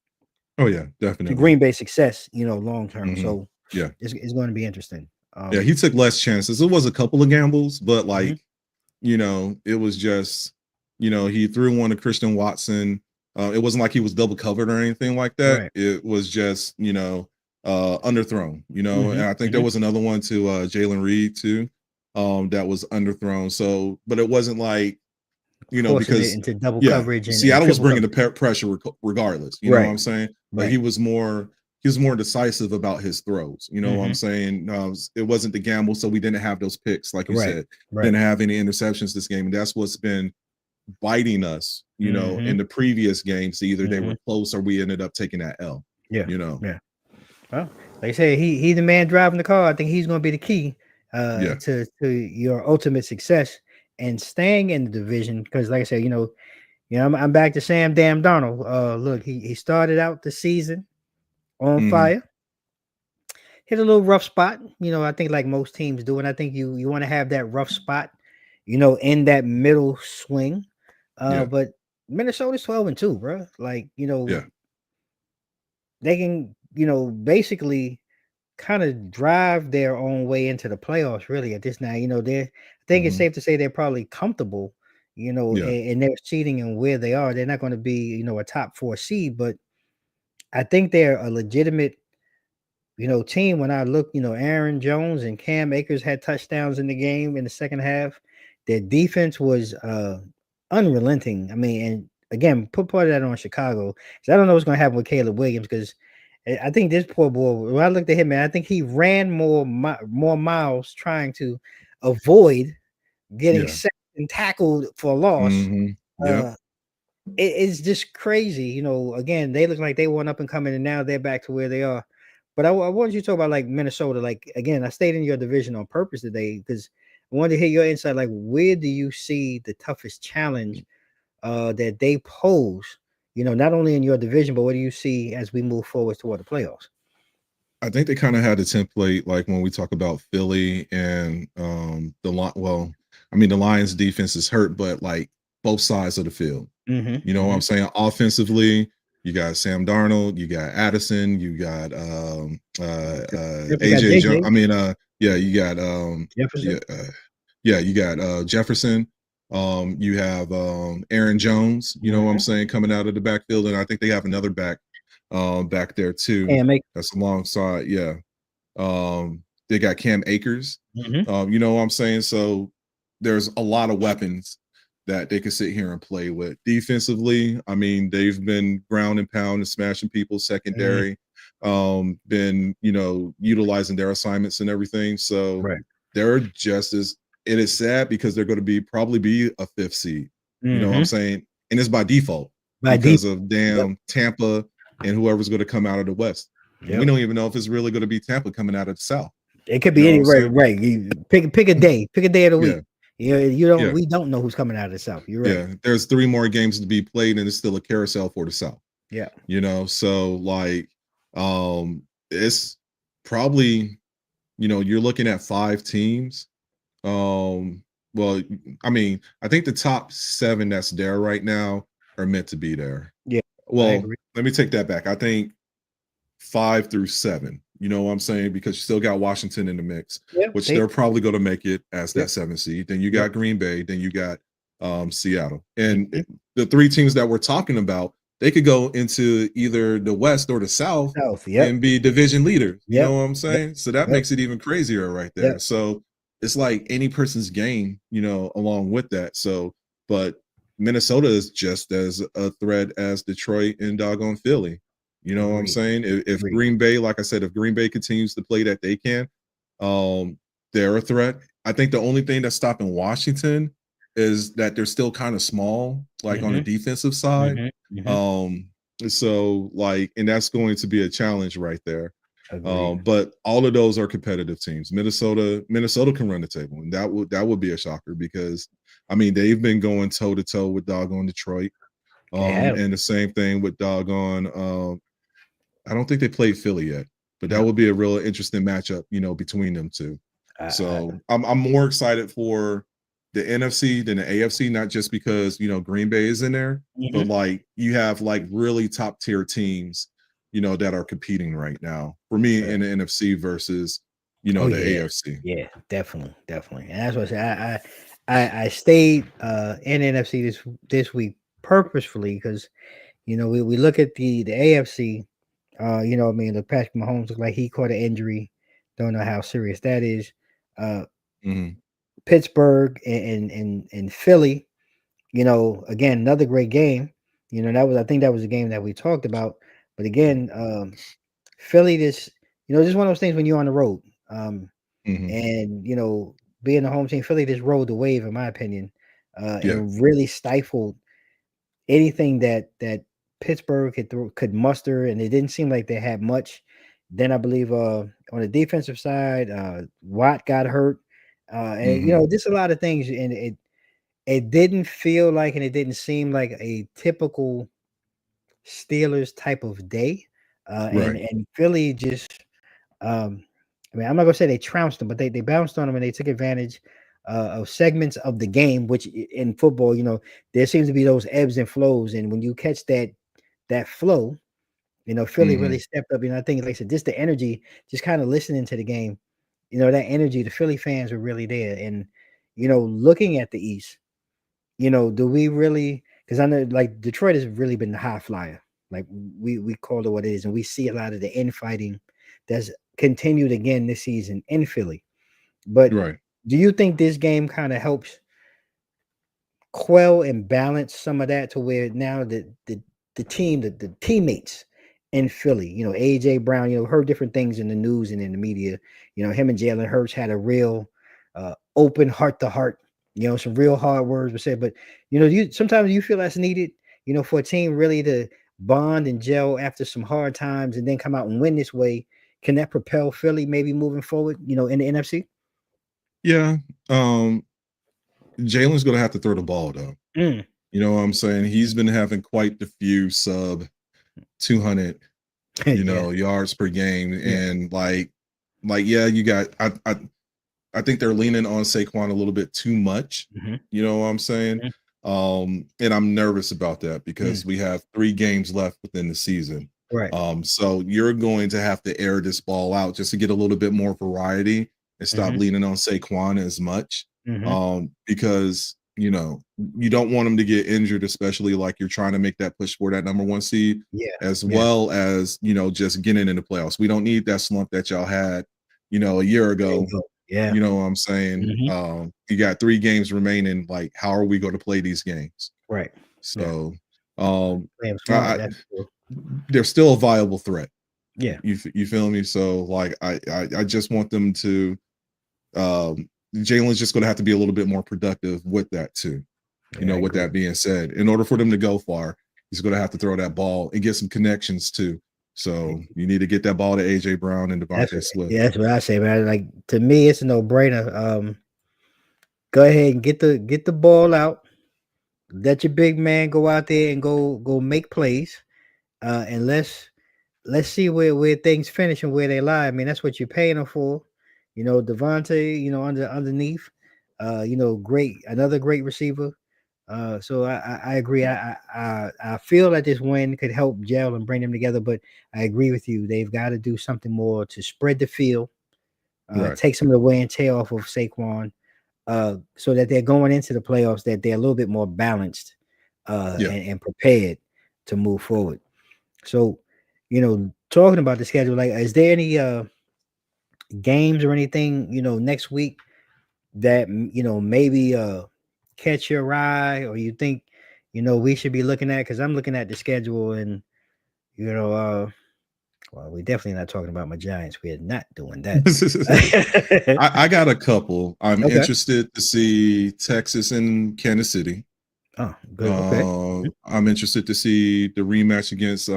Oh yeah. to Definitely. Green Bay success, long term. Hmm. So Yeah. it's going to be interesting. Yeah. He took less chances. It was a couple of gambles, but Mhm. like, it was just, he threw one to Christian Watson. It wasn't like he was double covered or anything like that. Right. It was just, underthrown, and Hmm. I think there Hmm. was another one to Jalen Reed too, that was underthrown. So, but it wasn't like, Forcing it because into double yeah, coverage and Seattle was triple bringing the coverage. pressure regardless. You know what Right. I'm saying? But Right. he was more decisive about his throws. You know what I'm Hmm. saying? It wasn't the gamble, so we didn't have those picks, like you Right. said. Right. Didn't have any interceptions this game, and that's what's been biting us. Hmm. In the previous games, either they Hmm. were close or we ended up taking that L. Yeah. You know? Yeah. Well, like I say, he's the man driving the car. I think he's going to be the key Yeah. to your ultimate success and staying in the division. Because, like I said, I'm back to Sam Damn Donald. Look, he started out the season on Hmm. fire. Hit a little rough spot. I think like most teams do, and I think you want to have that rough spot, in that middle swing. Yeah. But Minnesota's 12-2, bro. Like, Yeah. they can, basically kind of drive their own way into the playoffs really at this now. I think it's Hmm. safe to say they're probably comfortable, Yeah. in their seating and where they are. They're not going to be, a top four seed, but I think they're a legitimate team. When I look, Aaron Jones and Cam Akers had touchdowns in the game in the second half. Their defense was unrelenting. I mean, and again, put part of that on Chicago because I don't know what's going to happen with Caleb Williams because I think this poor boy. When I looked at him, man, I think he ran more miles trying to avoid getting Yeah. sacked and tackled for a loss. Hmm. Yep. Uh, it's just crazy. Again, they look like they went up and coming, and now they're back to where they are. But I wanted you to talk about like Minnesota. Like again, I stayed in your division on purpose today because I wanted to hear your insight. Like, where do you see the toughest challenge that they pose? Not only in your division, but what do you see as we move forward toward the playoffs? I think they kind of had a template like when we talk about Philly and the lot. Well, I mean the Lions defense is hurt, but like both sides of the field. Mhm, You know what I'm mhm. saying? Offensively, you got Sam Darnold, you got Addison, you got Definitely got AJ Jones. JJ I mean, yeah, you got yeah, Jefferson. yeah, you got Jefferson. You have Aaron Jones, you know what I'm Mhm. saying, coming out of the backfield. And I think they have another back back there too. Cam Akers. That's alongside, yeah. They got Cam Akers. Mhm. You know what I'm saying? So there's a lot of weapons that they could sit here and play with. Defensively, I mean, they've been ground and pound and smashing people Mhm. secondary, been, utilizing their assignments and everything. So Right. they're just as it is sad because they're going to be probably be a fifth seed. You know what I'm Mhm. saying? And it's by default By deep. because of Yep. damn Tampa and whoever's going to come out of the West. And we Yep. don't even know if it's really going to be Tampa coming out of the South. It could You be know what any I'm right, saying? right. You pick a day. Pick a day of the Yeah, week. You don't yeah, we don't know who's coming out of the South. You're right. yeah. There's 3 more games to be played, and it's still a carousel for the South. Yeah. So like, it's probably you're looking at 5 teams. Um, well, I mean, I think the top 7 that's there right now are meant to be there. Yeah. I Well, agree. let me take that back. I think 5 through 7. You know what I'm saying? Because you still got Washington in the mix, Yep. which They they're probably going to make it as yep. that 7th seed. Then you Yep. got Green Bay. Then you got Seattle. And Mhm. the 3 teams that we're talking about, they could go into either the West or the South South. Yep. and be division leaders. You know Yep. what I'm Yep. saying? So that Yep. makes it even crazier right there. Yep. So it's like any person's game, along with that. So, but Minnesota is just as a threat as Detroit and doggone Philly. You know what I'm Agreed. saying? If Agreed. Green Bay, like I said, if Green Bay continues to play that they can, um, they're a threat. I think the only thing that's stopping Washington is that they're still kind of small, like on the Mhm. defensive side. Mhm. Mhm. Um, so like, and that's going to be a challenge right there. Agreed. But all of those are competitive teams. Minnesota can run the table, and that would be a shocker because I mean they've been going toe to toe with doggone Detroit. They have. And the same thing with doggone I don't think they played Philly yet, but that No. would be a real interesting matchup, between them two. I So I'm more excited for the NFC than the AFC, not just because Green Bay is in there, but mhm. like you have like really top tier teams, that are competing right now for me Uh, in the NFC versus oh the yeah. AFC. Yeah. Definitely. Definitely. And that's what I said. I stayed in NFC this week purposefully because we look at the AFC. I mean, the Patrick Mahomes looked like he caught an injury. Don't know how serious that is. Uh, Mhm. Pittsburgh and Philly. Again, another great game. I think that was a game that we talked about. But again, Philly, this is one of those things when you're on the road. Mhm. And being the home team, Philly just rode the wave, in my opinion, Yeah. and really stifled anything that Pittsburgh could muster, and it didn't seem like they had much. Then I believe on the defensive side, Watt got hurt, and Mhm. just a lot of things, and it didn't feel like, and it didn't seem like a typical Steelers type of day, and Right. and Philly just um, I mean, I'm not gonna say they trounced them, but they bounced on them and they took advantage of segments of the game. Which in football, there seems to be those ebbs and flows, and when you catch that flow, Philly really Mhm. stepped up. I think, like I said, just the energy, just kind of listening to the game, that energy, the Philly fans were really there, and looking at the East, do we really? Because I know, like, Detroit has really been the high flyer. Like, we call it what it is, and we see a lot of the infighting that's continued again this season in Philly. But Right. do you think this game kind of helps quell and balance some of that to where now the team, the teammates in Philly, AJ Brown, heard different things in the news and in the media. Him and Jalen Hurts had a real open heart to heart. Some real hard words were said, but you sometimes you feel that's needed. For a team really to bond and gel after some hard times and then come out and win this way. Can that propel Philly maybe moving forward? In the NFC. Yeah. Um, Jalen's gonna have to throw the ball though. You know what I'm saying? He's been having quite the few sub 200 Yeah. yards per game, Yeah. and yeah, you got I think they're leaning on Saquon a little bit too much. Mhm. You know what I'm saying? Mhm. And I'm nervous about that Mm. because we have 3 games left within the season. Right. So you're going to have to air this ball out just to get a little bit more variety and stop Mhm. leaning on Saquon as much. Mhm. Because you don't want him to get injured, especially like you're trying to make that push for that number 1 seed, Yeah. as Yeah. well as just getting in the playoffs. We don't need that slump that y'all had, a year There you ago. go. Yeah. You know what I'm saying? Mhm. You got 3 games remaining. Like, how are we going to play these games? Right. Yeah. So, um, Play 'em I, smart. I That's true. they're still a viable threat. Yeah. You feel me? So, like, I just want them to. Jalen's just going to have to be a little bit more productive with that too. Yeah, I With agree. that being said, in order for them to go far, he's going to have to throw that ball and get some connections too. So you need to get that ball to AJ Brown and That's Devontae what, Swift. yeah, that's what I say, man. Like to me, it's a no brainer. Go ahead and get the ball out. Let your big man go out there and go make plays. And let's see where things finish and where they lie. I mean, that's what you're paying them for. Devontae, underneath. Great, another great receiver. So I agree. I feel that this win could help gel and bring them together, but I agree with you. They've got to do something more to spread the field, Right. take some of the wear and tear off of Saquon, so that they're going into the playoffs, that they're a little bit more balanced, Yeah. and prepared to move forward. So, talking about the schedule, like, is there any games or anything next week that maybe catch your eye, or you think we should be looking at? Because I'm looking at the schedule, and well, we're definitely not talking about my Giants. We're not doing that. I got a couple. I'm Okay. interested to see Texas and Kansas City. Oh, good. Okay. I'm interested to see the rematch against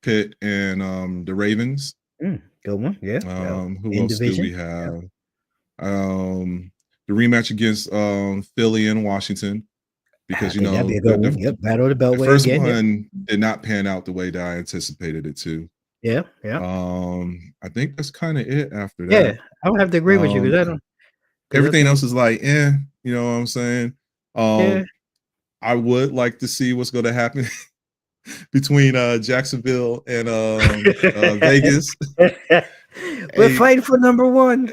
Pitt and the Ravens. Good one. Yeah. Who In else do division. we Yeah. have? The rematch against Philly and Washington, I because think that'd be a good one. Yep. Battle of the the Beltway first again. Yep. one did not pan out the way that I anticipated it to. Yeah. Yeah. I think that's kind of it after Yeah. that. I don't have to agree with you, because I don't. Because I Everything think. else is like, you know what I'm saying? Yeah. I would like to see what's going to happen between Jacksonville and Vegas. We're Hey, fighting for number one.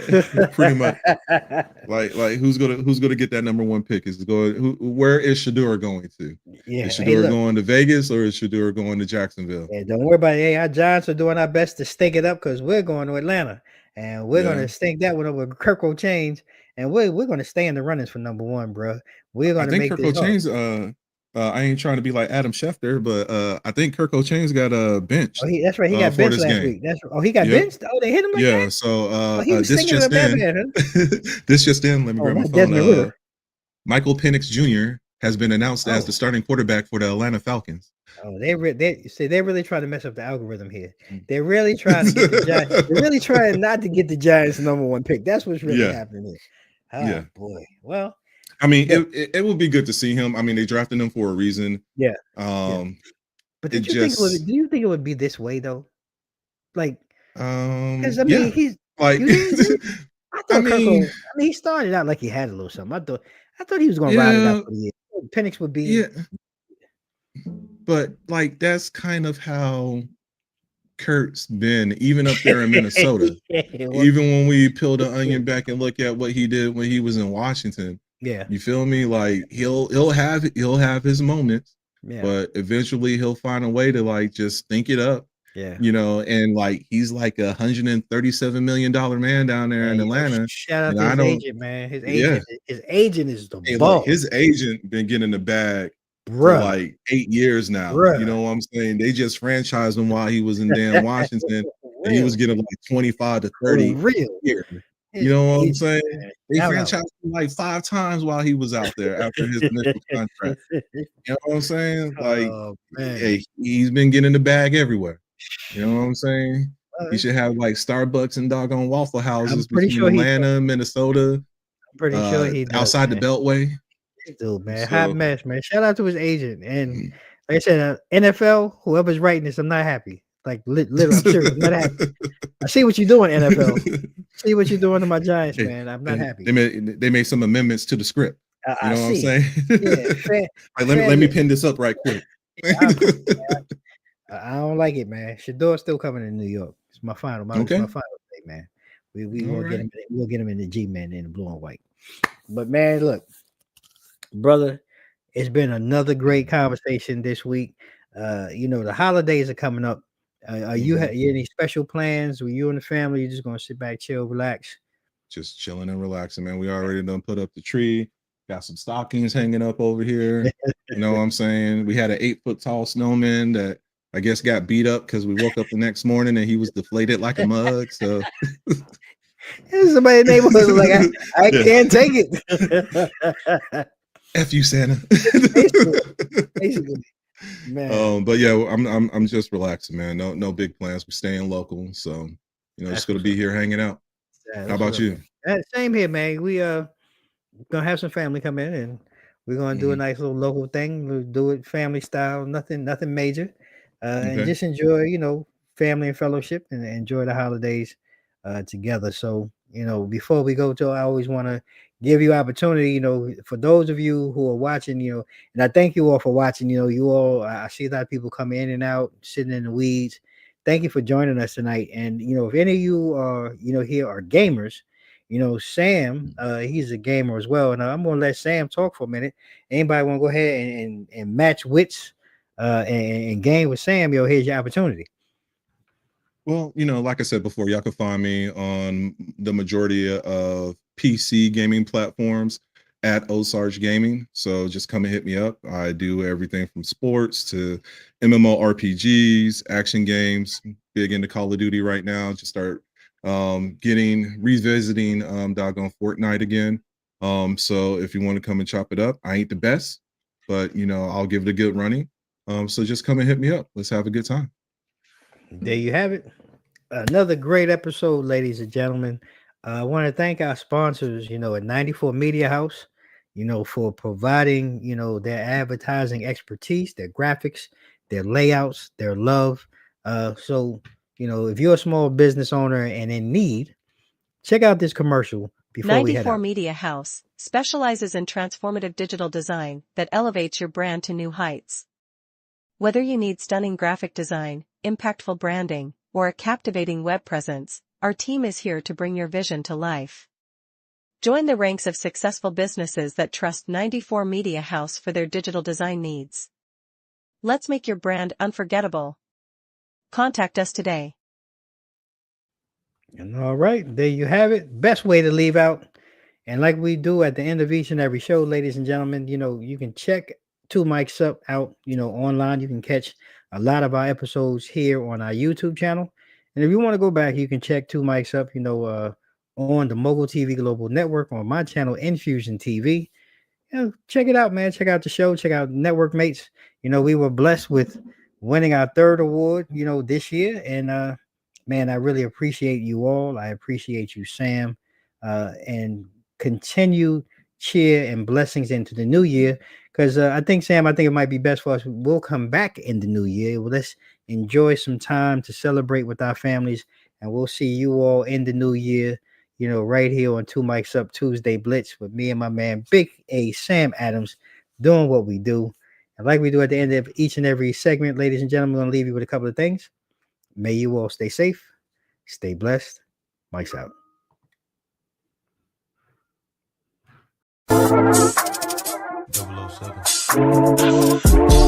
pretty much. Like who's gonna get that number 1 pick? Is it going where is Shador going to? Yeah. Is Hey, Shador look. going to Vegas, or is Shador going to Jacksonville? Yeah, don't worry about it. Hey, our Giants are doing our best to stink it up, because we're going to Atlanta, and we're going Yeah. to stink that one up with Kirk Change, and we're going to stay in the runnings for number one, bro. We're I going to think make Kirk this hard. Chain's I ain't trying to be like Adam Schefter, but I think Kirk Chain's got Oh, benched that's right. He got for benched this last game. week. He got Yep. benched. Oh, they hit him like Yeah. that. So Oh, he was this singing a just bad in. bad, huh? This just in. Let me Oh, grab my not phone. Desmond Ritter. Michael Penix Jr. has been announced as the Oh, starting quarterback for the Atlanta Falcons. oh, they see, they're really trying to mess up the algorithm here. They're really trying to get the Giants. They're really trying not to get the Giants number one pick. That's what's really Yeah. happening here. Yeah. Oh boy. Well, I mean, look. it would be good to see him. I mean, they drafted him for a reason. Yeah. Yeah. Um, But it did you think it would? just, Do you think it would be this way though? Like, because I mean, yeah, like, you did. I I thought mean, he started out like he had a little something. I thought he was going to ride it out yeah, for the year. Penix would be. yeah, but like that's kind of how Kurt's been, even up there in Minnesota. Well, Even when we peel the onion back and look at what he did when he was in Washington, yeah, you feel me? Like he'll have his moments, yeah, but eventually he'll find a way to like just think it up, yeah. and like he's like $137 million man down there in Hey, yo, Atlanta, shout out and to I his don't, agent, man. yeah. His agent is the Hey, look, ball, his agent been getting the bag for bruh, like 8 years now. You bruh. know what I'm saying? They just franchised him while he was in damn Washington, and he was Real, getting like 25 to for 30 real. a year. You His know what I'm agent, saying? man. They Shout out. franchised him like 5 times while he was out there after his initial contract. You know what I'm saying? Like, Oh man. hey, he's been getting the bag everywhere. You know what I'm saying? He Uh, should have like Starbucks and doggone Waffle I'm Houses pretty between sure he does. Atlanta, Minnesota, I'm pretty sure he does, outside the man. Beltway. Dude, man, hot So, mess, man. Shout out to his agent, and mm, like I said, NFL, whoever's writing this, I'm not happy. Like literally, I'm serious. I'm not happy. I see what you're doing, NFL. See what you're doing to my Giants, man. I'm not happy. They made some amendments to the script. You know what I'm saying? Yeah. Let me pin this up right quick. I don't like it, man. Shador's still coming to New York. It's my final. It's my final day, man. We will get him. We'll get him in the G-man in the blue and white. But man, look, brother, it's been another great conversation this week. The holidays are coming up. Are you any special plans? Were you and the family? You just gonna sit back, chill, relax? Just chilling and relaxing, man. We already done put up the tree. Got some stockings hanging up over here. You know what I'm saying? We had an 8-foot tall snowman that I guess got beat up because we woke up the next morning and he was deflated like a mug. So somebody in the neighborhood was like, I can't take it. F you, Santa. Basically. Man. But yeah, I'm just relaxing, man. No big plans. We're staying local, so just gonna be here hanging out. How about you? Same here, man. We gonna have some family come in and we're gonna do a nice little local thing. We'll do it family style, nothing major, and just enjoy, family and fellowship and enjoy the holidays together. So before we go to, I always want to give you opportunity, for those of you who are watching, and I thank you all for watching. You all, I see a lot of people come in and out, sitting in the weeds. Thank you for joining us tonight. And if any of you are here are gamers, Sam, he's a gamer as well. And I'm gonna let Sam talk for a minute. Anybody want to go ahead and match wits and game with Sam? Here's your opportunity. Well, like I said before, y'all can find me on the majority of PC gaming platforms at Osarge Gaming. So just come and hit me up. I do everything from sports to MMORPGs, action games. Big into Call of Duty right now. Just start revisiting doggone Fortnite again. So if you want to come and chop it up, I ain't the best, but I'll give it a good running. So just come and hit me up. Let's have a good time. There you have it. Another great episode, ladies and gentlemen. I want to thank our sponsors, at 94 Media House, for providing, their advertising expertise, their graphics, their layouts, their love. So, if you're a small business owner and in need, check out this commercial before 94 we head out. Media House specializes in transformative digital design that elevates your brand to new heights. Whether you need stunning graphic design, impactful branding, or a captivating web presence, our team is here to bring your vision to life. Join the ranks of successful businesses that trust 94 Media House for their digital design needs. Let's make your brand unforgettable. Contact us today. And all right, there you have it. Best way to leave out. And like we do at the end of each and every show, ladies and gentlemen, you can check Two Mics Up out, online. You can catch a lot of our episodes here on our YouTube channel. And if you want to go back, you can check Two Mics Up, on the Mogul TV Global Network on my channel, Infusion TV. Check it out, man. Check out the show. Check out Network Mates. We were blessed with winning our 3rd award, this year. And man, I really appreciate you all. I appreciate you, Sam, and continue cheer and blessings into the new year. Because I think, Sam, it might be best for us. We'll come back in the new year. Well, let's enjoy some time to celebrate with our families. And we'll see you all in the new year, right here on Two Mics Up Tuesday Blitz with me and my man, Big A Sam Adams, doing what we do. And like we do at the end of each and every segment, ladies and gentlemen, I'm going to leave you with a couple of things. May you all stay safe, stay blessed. Mics out. 007.